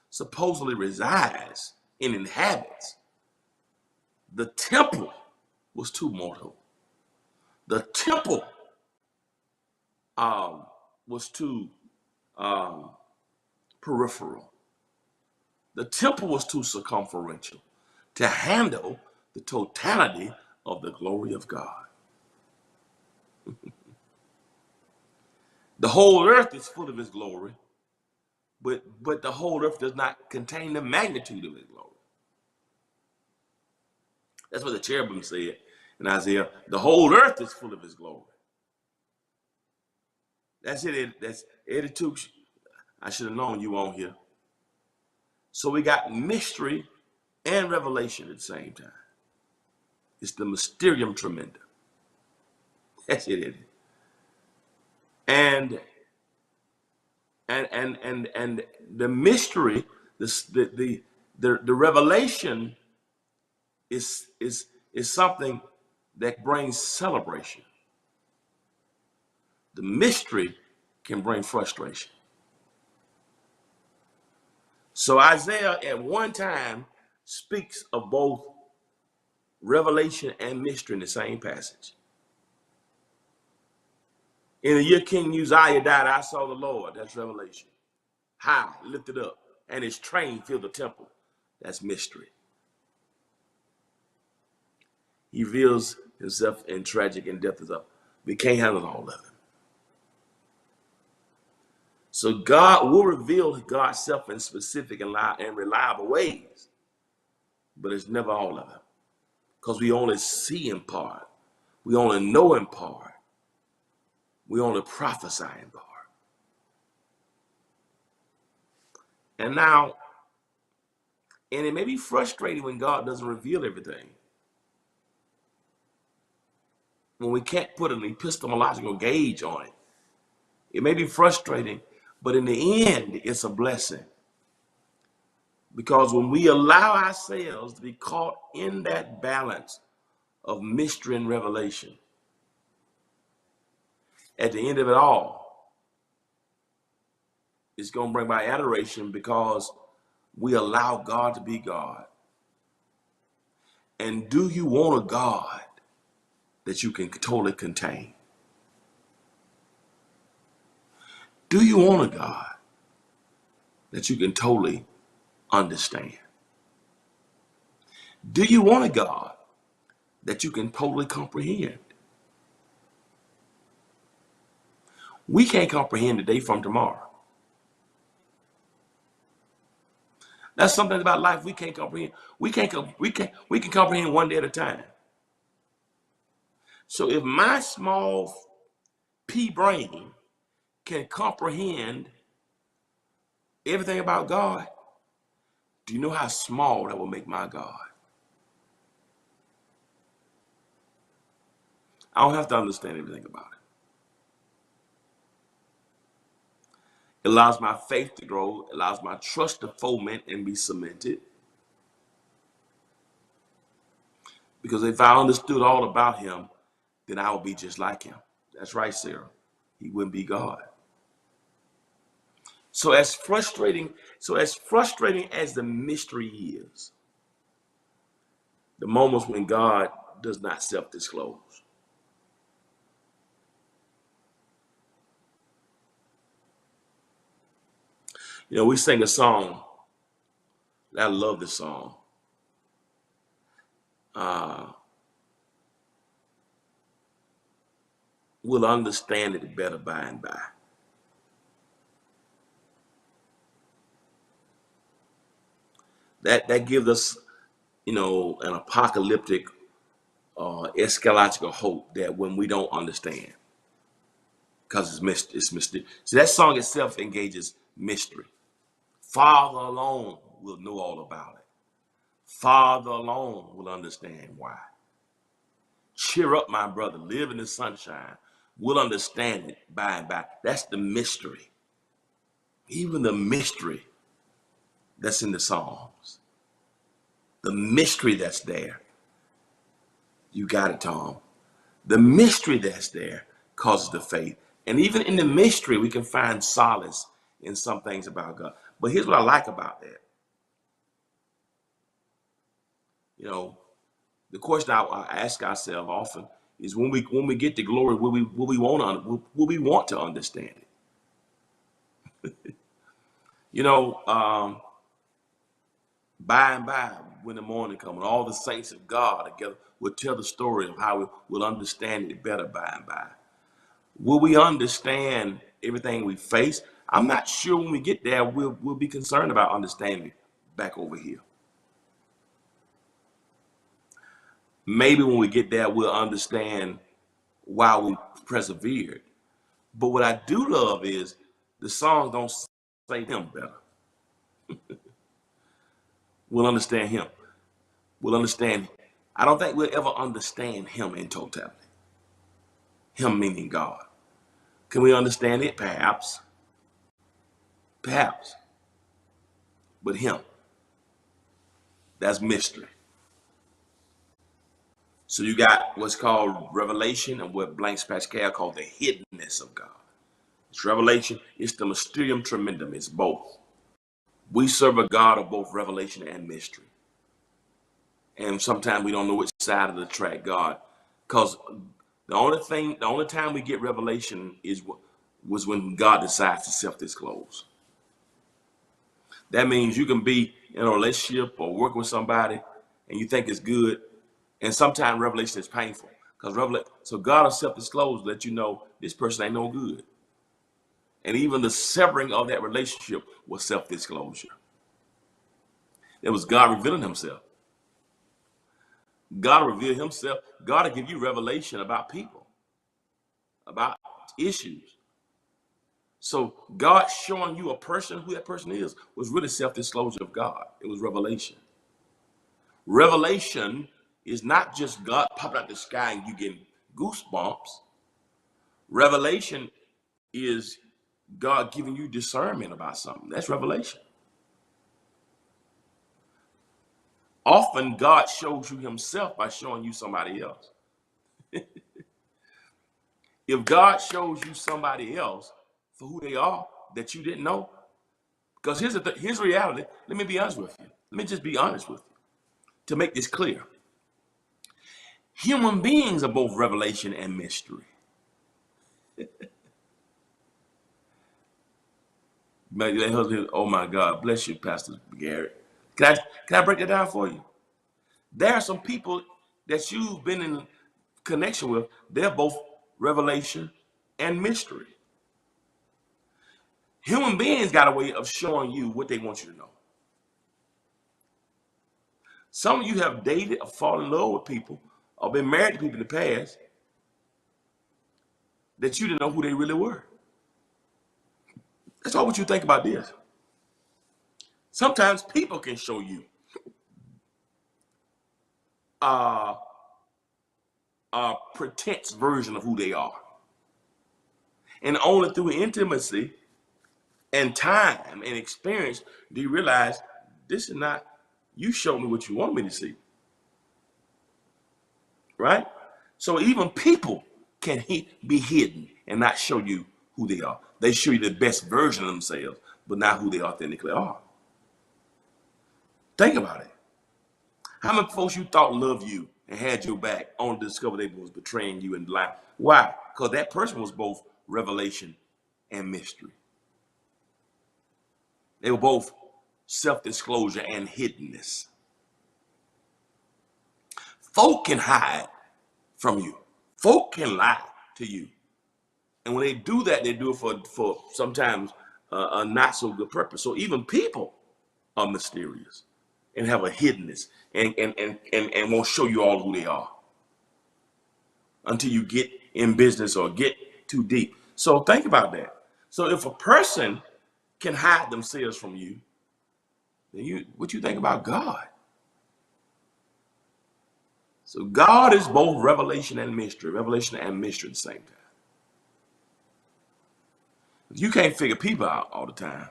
supposedly resides and inhabits, the temple was too mortal. The temple was too peripheral. The temple was too circumferential to handle the totality of the glory of God. The whole earth is full of his glory, but the whole earth does not contain the magnitude of his glory. That's what the cherubim said in Isaiah. The whole earth is full of his glory. That's it. That's Eddie Tooks. I should have known you on here. So we got mystery and revelation at the same time. It's the mysterium tremendum. That's it, Eddie. And the mystery, the revelation is something that brings celebration. The mystery can bring frustration. So Isaiah at one time speaks of both Revelation and mystery in the same passage. In the year King Uzziah died, I saw the Lord. That's Revelation. High, lifted up, and his train filled the temple. That's mystery. He reveals himself in tragic and death is up. We can't handle all of it. So God will reveal God's self in specific and reliable ways, but it's never all of it, because we only see in part. We only know in part. We only prophesy in part. And now, and it may be frustrating when God doesn't reveal everything, when we can't put an epistemological gauge on it. It may be frustrating, but in the end, it's a blessing. Because when we allow ourselves to be caught in that balance of mystery and revelation, at the end of it all, it's going to bring about adoration, because we allow God to be God. And do you want a God that you can totally contain? Do you want a God that you can totally understand? Do you want a God that you can totally comprehend? We can't comprehend today from tomorrow. That's something about life we can't comprehend. We can comprehend one day at a time. So if my small pea brain can comprehend everything about God, do you know how small that will make my God? I don't have to understand everything about it. It allows my faith to grow, it allows my trust to foment and be cemented. Because if I understood all about him, then I would be just like him. That's right, Sarah. He wouldn't be God. So as frustrating as the mystery is, the moments when God does not self-disclose. You know, we sing a song, and I love this song. We'll understand it better by and by. That gives us, you know, an apocalyptic eschatological hope that when we don't understand, because it's mystery. So that song itself engages mystery. Father alone will know all about it. Father alone will understand why. Cheer up, my brother. Live in the sunshine. We'll understand it by and by. That's the mystery. Even the mystery that's in the Psalms. The mystery that's there. You got it, Tom. The mystery that's there causes the faith. And even in the mystery, we can find solace in some things about God. But here's what I like about that. You know, the question I ask ourselves often is, when we get to glory, will we want to understand it? You know, by and by, when the morning comes, all the saints of God together will tell the story of how we'll understand it better by and by. Will we understand everything we face? I'm not sure when we get there we'll be concerned about understanding back over here. Maybe when we get there we'll understand why we persevered. But what I do love is the songs don't say him better. We'll understand him. We'll understand. I don't think we'll ever understand him in totality. Him meaning God. Can we understand it? Perhaps. Perhaps. But him, that's mystery. So you got what's called revelation and what Blanche Pascal called the hiddenness of God. It's revelation, it's the mysterium tremendum, it's both. We serve a God of both revelation and mystery. And sometimes we don't know which side of the track, God, because the only time we get revelation was when God decides to self-disclose. That means you can be in a relationship or working with somebody and you think it's good, and sometimes revelation is painful. So God will self-disclose, let you know this person ain't no good. And even the severing of that relationship was self-disclosure. It was God revealing himself. God will reveal himself. God will give you revelation about people, about issues. So God showing you a person, who that person is, was really self-disclosure of God. It was revelation. Revelation is not just God popping out the sky and you getting goosebumps. Revelation is God giving you discernment about something. That's revelation. Often God shows you himself by showing you somebody else. If God shows you somebody else for who they are that you didn't know, because here's reality. Let me be honest with you. Let me just be honest with you to make this clear. Human beings are both revelation and mystery. Oh my God, bless you, Pastor Garrett. Can I break that down for you? There are some people that you've been in connection with. They're both revelation and mystery. Human beings got a way of showing you what they want you to know. Some of you have dated or fallen in love with people or been married to people in the past that you didn't know who they really were. That's all what you think about this. Sometimes people can show you a pretense version of who they are. And only through intimacy and time and experience do you realize this is not, you showed me what you want me to see. Right? So even people can be hidden and not show you who they are. They show you the best version of themselves, but not who they authentically are. Think about it. How many folks you thought loved you and had your back only to discover they was betraying you and lying? Why? Because that person was both revelation and mystery. They were both self-disclosure and hiddenness. Folk can hide from you. Folk can lie to you. And when they do that, they do it for sometimes a not so good purpose. So even people are mysterious and have a hiddenness and won't show you all who they are until you get in business or get too deep. So think about that. So if a person can hide themselves from you, then what you think about God? So God is both revelation and mystery at the same time. If you can't figure people out all the time,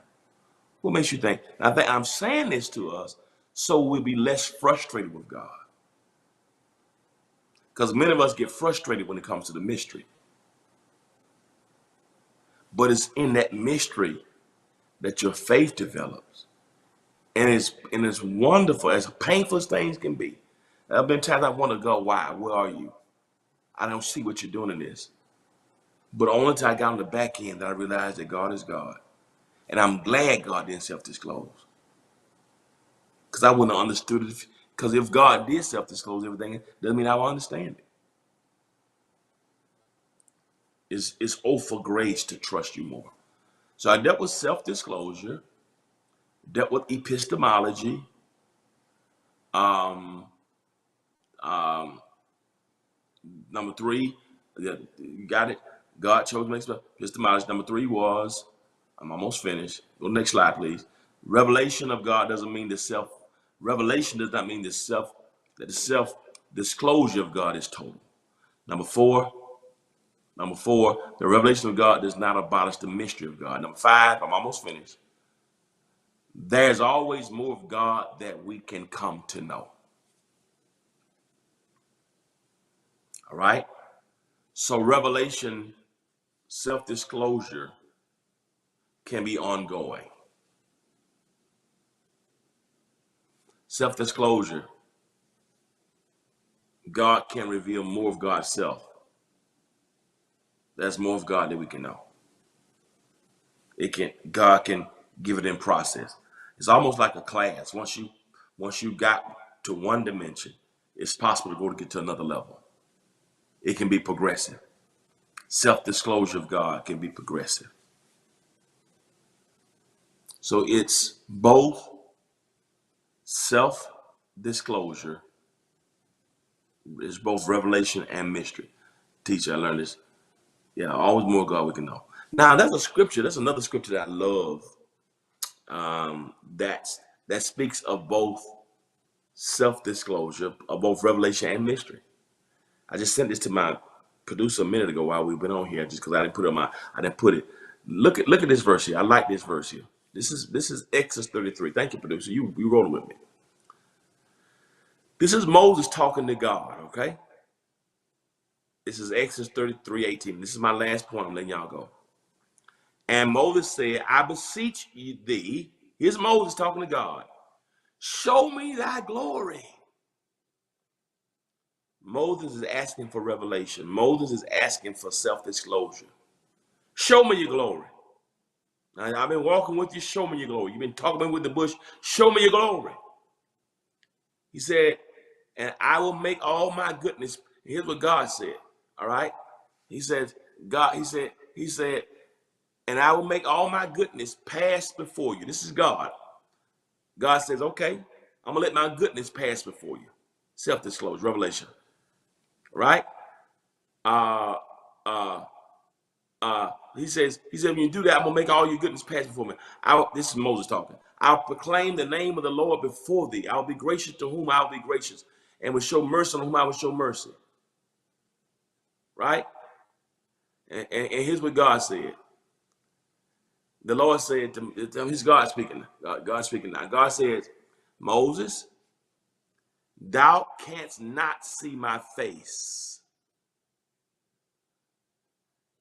what makes you think? I'm saying this to us so we'll be less frustrated with God. Because many of us get frustrated when it comes to the mystery. But it's in that mystery that your faith develops. And it's wonderful, as painful as things can be. There have been times I want to go, why? Where are you? I don't see what you're doing in this. But only until I got on the back end that I realized that God is God. And I'm glad God didn't self-disclose. Because I wouldn't have understood it. Because if God did self-disclose everything, it doesn't mean I will understand it. It's for grace to trust you more. So I dealt with self-disclosure, dealt with epistemology, um, um, number 3, you got it. God chose me. Epistemology. Number 3 was, I'm almost finished. Go next slide, please. Revelation of God doesn't mean revelation does not mean that the self-disclosure of God is total. Number four, the revelation of God does not abolish the mystery of God. Number 5, I'm almost finished. There's always more of God that we can come to know. All right? So revelation, self-disclosure can be ongoing. Self-disclosure God can reveal more of God's self. That's more of God that we can know. God can give it in process. It's almost like a class. Once you got to one dimension, it's possible to get to another level. It can be progressive. Self-disclosure of God can be progressive. So it's both self-disclosure, it's both revelation and mystery. Teacher, I learned this. Yeah, always more God we can know. Now, that's another scripture that I love, that speaks of both self-disclosure, of both revelation and mystery. I just sent this to my producer a minute ago while we've been on here, just because I didn't put it. Look at this verse here. I like this verse here. This is Exodus 33. Thank you, producer. You rolling with me. This is Moses talking to God, okay? This is Exodus 33:18. This is my last point. I'm letting y'all go. And Moses said, I beseech thee. Here's Moses talking to God. Show me thy glory. Moses is asking for revelation. Moses is asking for self-disclosure. Show me your glory. Now, I've been walking with you. Show me your glory. You've been talking with the bush. Show me your glory. He said, and I will make all my goodness. Here's what God said. All right. He said, and I will make all my goodness pass before you. This is God. God says, okay, I'm gonna let my goodness pass before you. Self-disclosure, revelation. Right? He said, when you do that, I'm gonna make all your goodness pass before me. This is Moses talking. I'll proclaim the name of the Lord before thee. I'll be gracious to whom I'll be gracious, and will show mercy on whom I will show mercy. Right? And here's what God said. The Lord said to he's God speaking. God speaking now. God says, Moses, thou canst not see my face.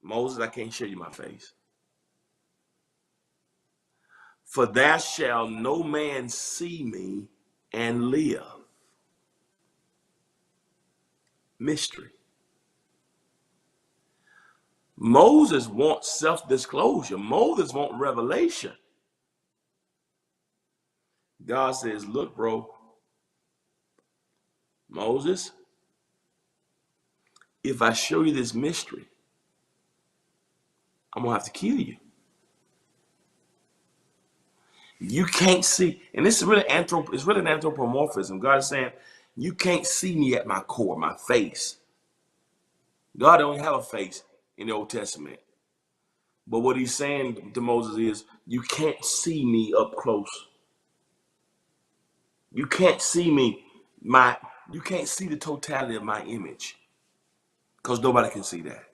Moses, I can't show you my face. For there shall no man see me and live. Mystery. Moses wants self-disclosure. Moses wants revelation. God says, look, bro, Moses, if I show you this mystery, I'm going to have to kill you. You can't see, and this is really it's really an anthropomorphism. God is saying, you can't see me at my core, my face. God don't have a face in the Old Testament. But what he's saying to Moses is, you can't see me up close. You can't see me, you can't see the totality of my image. Because nobody can see that.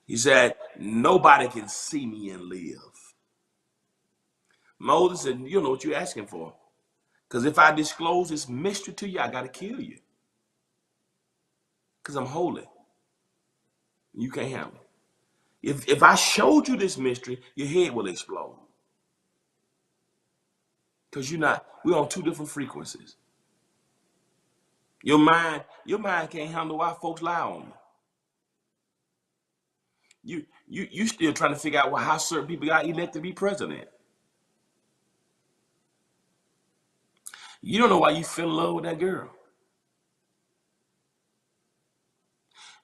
He said, nobody can see me and live. Moses said, you don't know what you're asking for. Because if I disclose this mystery to you, I got to kill you. Because I'm holy. You can't handle it. If I showed you this mystery, your head will explode. Because we're on two different frequencies. Your mind can't handle why folks lie on you. You still trying to figure out how certain people got elected to be president. You don't know why you fell in love with that girl.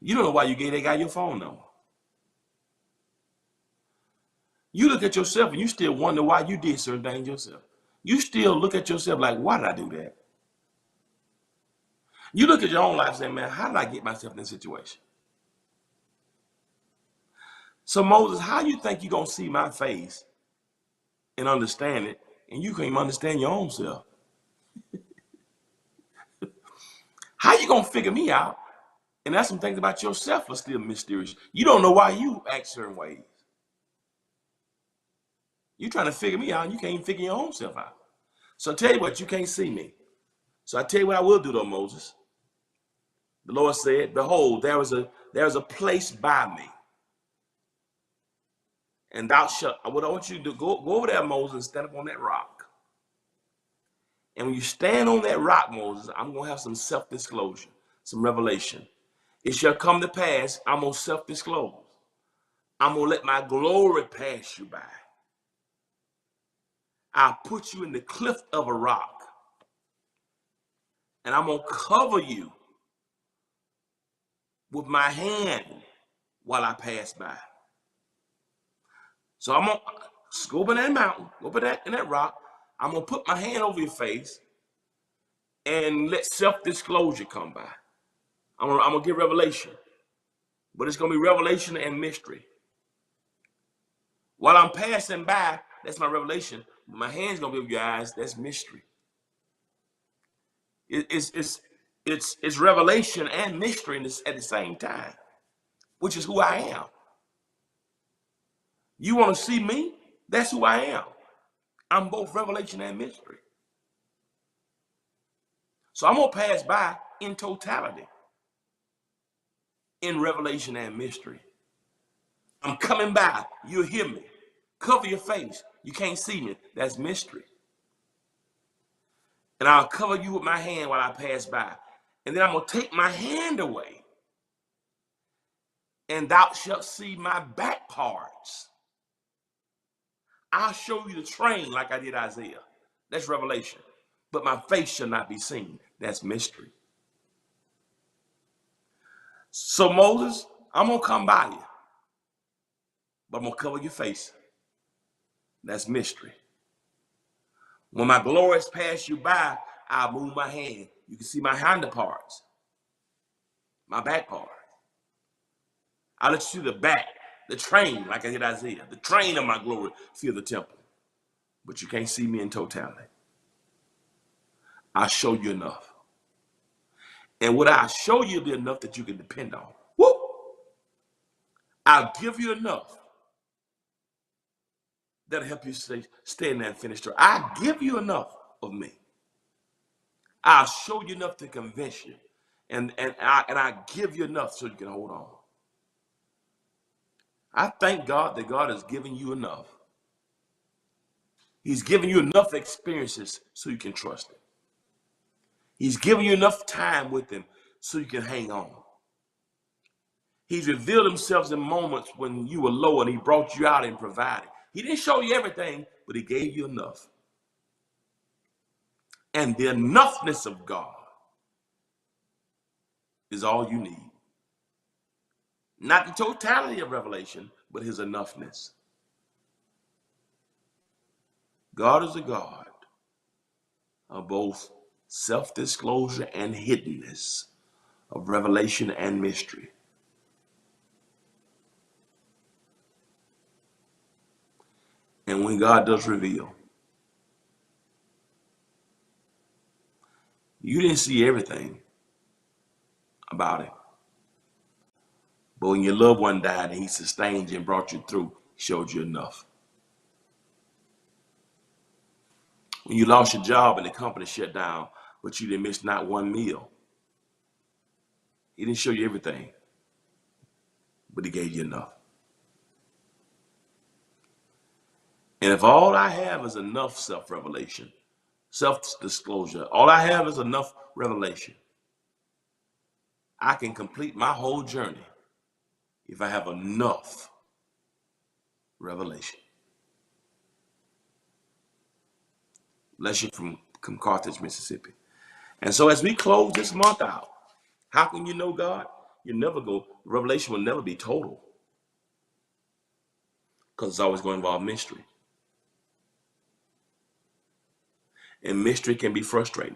You don't know why you gave that guy your phone number. You look at yourself and you still wonder why you did certain things yourself. You still look at yourself like, why did I do that? You look at your own life and say, man, how did I get myself in this situation? So Moses, how you think you're going to see my face and understand it, and you can't even understand your own self? How you going to figure me out? And that's some things about yourself are still mysterious. You don't know why you act certain ways. You're trying to figure me out, and you can't even figure your own self out. So I tell you what, you can't see me. So I tell you what I will do though, Moses. The Lord said, behold, there is a place by me. And thou shalt, what I want you to do, go over there, Moses, and stand up on that rock. And when you stand on that rock, Moses, I'm going to have some self-disclosure, some revelation. It shall come to pass, I'm going to self-disclose. I'm going to let my glory pass you by. I'll put you in the cliff of a rock. And I'm going to cover you with my hand while I pass by. So I'm going to go up in that mountain, go up in that rock. I'm going to put my hand over your face and let self-disclosure come by. I'm going to give revelation. But it's going to be revelation and mystery. While I'm passing by, that's my revelation. My hand's going to be over your eyes. That's mystery. It's revelation and mystery at the same time, which is who I am. You want to see me? That's who I am. I'm both revelation and mystery. So I'm going to pass by in totality, in revelation and mystery. I'm coming by. You'll hear me. Cover your face. You can't see me. That's mystery. And I'll cover you with my hand while I pass by. And then I'm going to take my hand away. And thou shalt see my back parts. I'll show you the train like I did Isaiah. That's revelation. But my face shall not be seen. That's mystery. So Moses, I'm going to come by you. But I'm going to cover your face. That's mystery. When my glories pass you by, I'll move my hand. You can see my hinder parts, my back part. I'll let you see the back, the train, like I did Isaiah. The train of my glory fill the temple. But you can't see me in totality. I'll show you enough. And what I show you will be enough that you can depend on. Woo! I'll give you enough that'll help you stay in there and finish strong. I'll give you enough of me. I'll show you enough to convince you. And I give you enough so you can hold on. I thank God that God has given you enough. He's given you enough experiences so you can trust him. He's given you enough time with him so you can hang on. He's revealed himself in moments when you were low and he brought you out and provided. He didn't show you everything, but he gave you enough. And the enoughness of God is all you need. Not the totality of revelation, but his enoughness. God is a God of both self-disclosure and hiddenness, of revelation and mystery. And when God does reveal, you didn't see everything about it. But when your loved one died and he sustained you and brought you through, he showed you enough. When you lost your job and the company shut down, but you didn't miss not one meal, he didn't show you everything, but he gave you enough. And if all I have is enough self-revelation, self-disclosure, all I have is enough revelation, I can complete my whole journey if I have enough revelation. Bless you from Carthage, Mississippi. And so as we close this month out, how can you know God? You never go, revelation will never be total. Because it's always going to involve mystery. And mystery can be frustrating.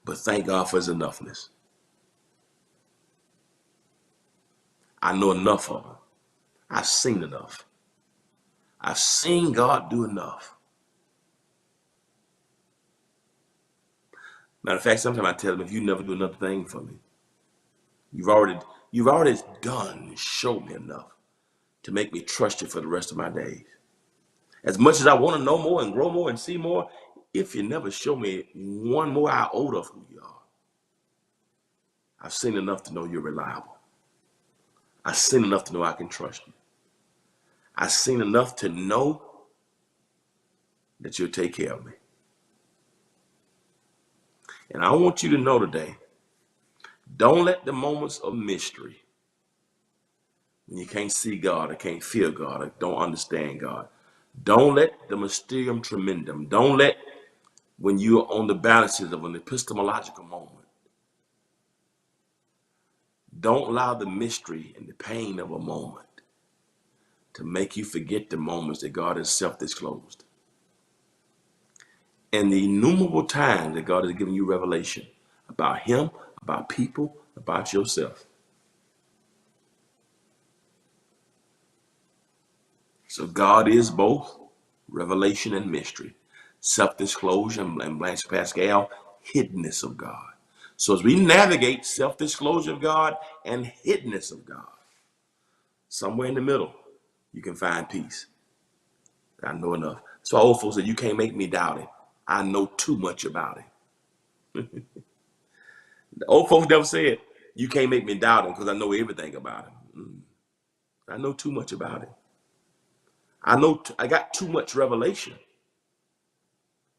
But thank God for his enoughness. I know enough of him. I've seen enough. I've seen God do enough. Matter of fact, sometimes I tell him, if you never do another thing for me, you've already done and showed me enough to make me trust you for the rest of my days. As much as I want to know more and grow more and see more, if you never show me one more iota of who you are, I've seen enough to know you're reliable. I've seen enough to know I can trust you. I've seen enough to know that you'll take care of me. And I want you to know today, don't let the moments of mystery, when you can't see God or can't feel God or don't understand God, don't let the mysterium tremendum, don't let when you're on the balances of an epistemological moment, don't allow the mystery and the pain of a moment to make you forget the moments that God has self-disclosed. And the innumerable times that God has given you revelation about him, about people, about yourself. So God is both revelation and mystery, self-disclosure, and Blanche Pascal, hiddenness of God. So as we navigate self-disclosure of God and hiddenness of God, somewhere in the middle, you can find peace. I know enough. So old folks said, you can't make me doubt it. I know too much about it. The old folks never said, you can't make me doubt him because I know everything about him. I know too much about him. I got too much revelation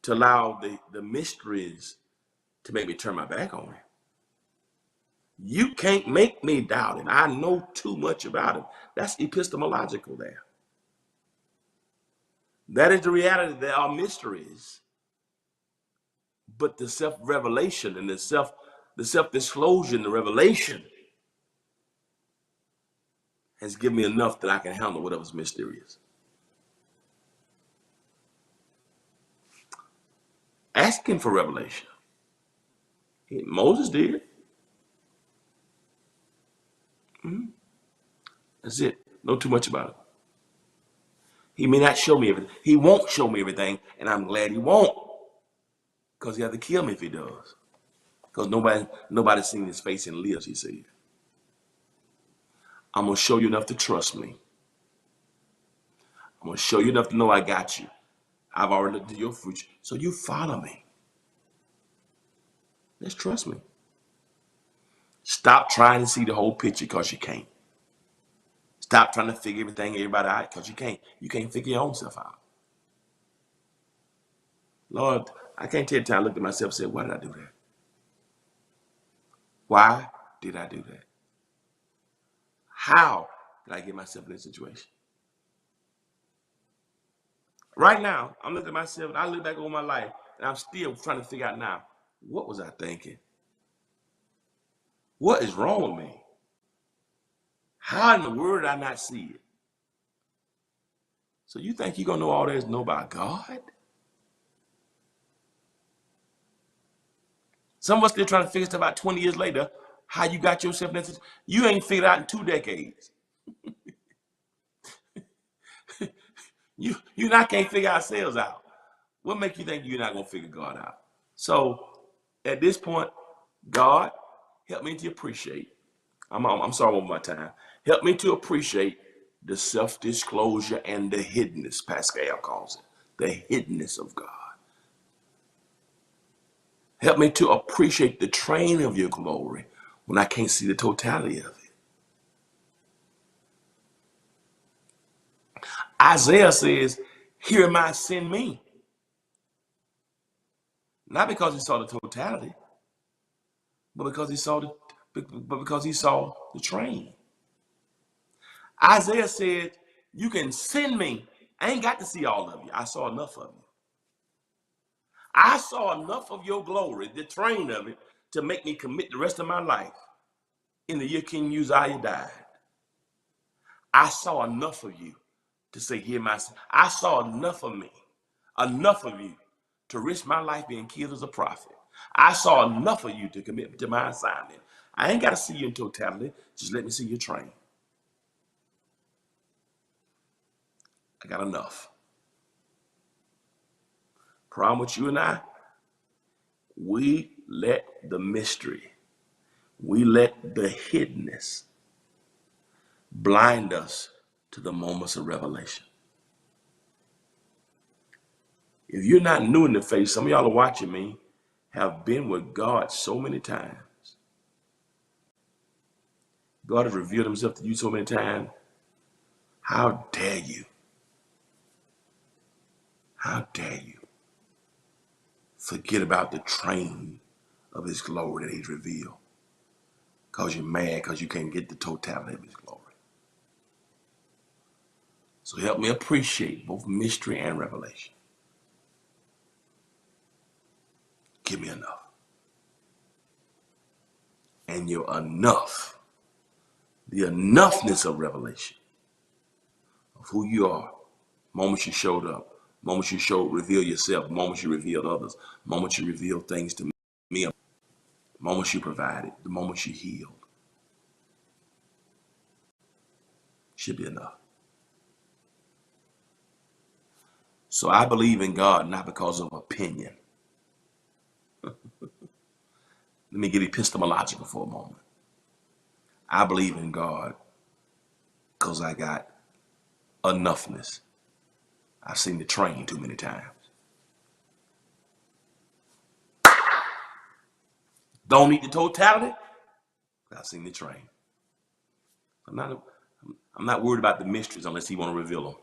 to allow the mysteries to make me turn my back on him. You can't make me doubt him. I know too much about him. That's epistemological there. That is the reality. There are mysteries. But the self-revelation and the self-disclosure and the revelation has given me enough that I can handle whatever's mysterious. Asking for revelation. Moses did. That's it. Know too much about it. He may not show me everything. He won't show me everything, and I'm glad he won't. Because he have to kill me if he does. Because nobody's seen his face and lives, he said. I'm going to show you enough to trust me. I'm going to show you enough to know I got you. I've already looked at your future. So you follow me. Just trust me. Stop trying to see the whole picture because you can't. Stop trying to figure everybody out because you can't. You can't figure your own self out. Lord, I can't tell you the time I looked at myself and said, why did I do that? Why did I do that? How did I get myself in this situation? Right now, I'm looking at myself and I look back over my life and I'm still trying to figure out now, what was I thinking? What is wrong with me? How in the world did I not see it? So you think you're going to know all there is to know about God? Some of us still trying to figure stuff out 20 years later, how you got yourself in that situation. You ain't figured out in 2 decades. You and I can't figure ourselves out. What makes you think you're not going to figure God out? So at this point, God, help me to appreciate. I'm sorry one more time. Help me to appreciate the self-disclosure and the hiddenness, Pascal calls it. The hiddenness of God. Help me to appreciate the train of your glory when I can't see the totality of it. Isaiah says, here am I, send me. Not because he saw the totality, but because he saw the train. Isaiah said, you can send me. I ain't got to see all of you. I saw enough of you. I saw enough of your glory, the train of it, to make me commit the rest of my life in the year King Uzziah died. I saw enough of you to say, hear my son. I saw enough of me, enough of you to risk my life being killed as a prophet. I saw enough of you to commit to my assignment. I ain't got to see you in totality. Just let me see your train. I got enough. Problem with you and I, we let the mystery, we let the hiddenness blind us to the moments of revelation. If you're not new in the faith, some of y'all are watching me, have been with God so many times. God has revealed himself to you so many times. How dare you? How dare you? forget about the train of his glory that he's revealed. Because you're mad because you can't get the totality of his glory. So help me appreciate both mystery and revelation. Give me enough. And your enough, the enoughness of revelation of who you are, moments you showed up, moments you reveal yourself, moments you revealed others, moments you revealed things to me, moments you provided, the moments you healed, should be enough. So I believe in God not because of opinion. Let me get epistemological for a moment. I believe in God because I got enoughness. I've seen the train too many times. Don't need the totality. I've seen the train. I'm not worried about the mysteries unless he want to reveal them.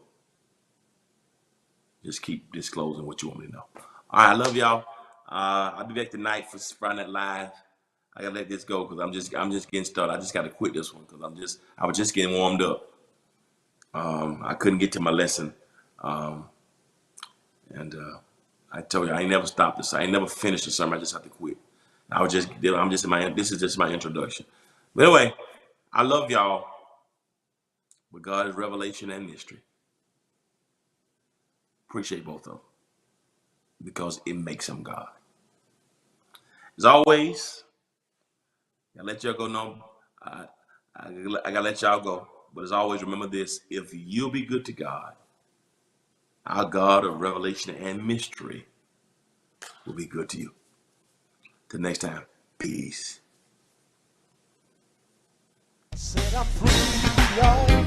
Just keep disclosing what you want me to know. All right, I love y'all. I'll be back tonight for Friday Night Live. I gotta let this go because I'm just getting started. I just gotta quit this one because I was just getting warmed up. I couldn't get to my lesson, and I told you I ain't never stopped this. I ain't never finished the sermon. I just have to quit. This is just my introduction. But anyway, I love y'all. But God is revelation and mystery. Appreciate both of them because it makes him God. As always, I let y'all go. I gotta let y'all go. But as always, remember this: if you'll be good to God, our God of revelation and mystery will be good to you. Till next time, peace. Set up free, y'all.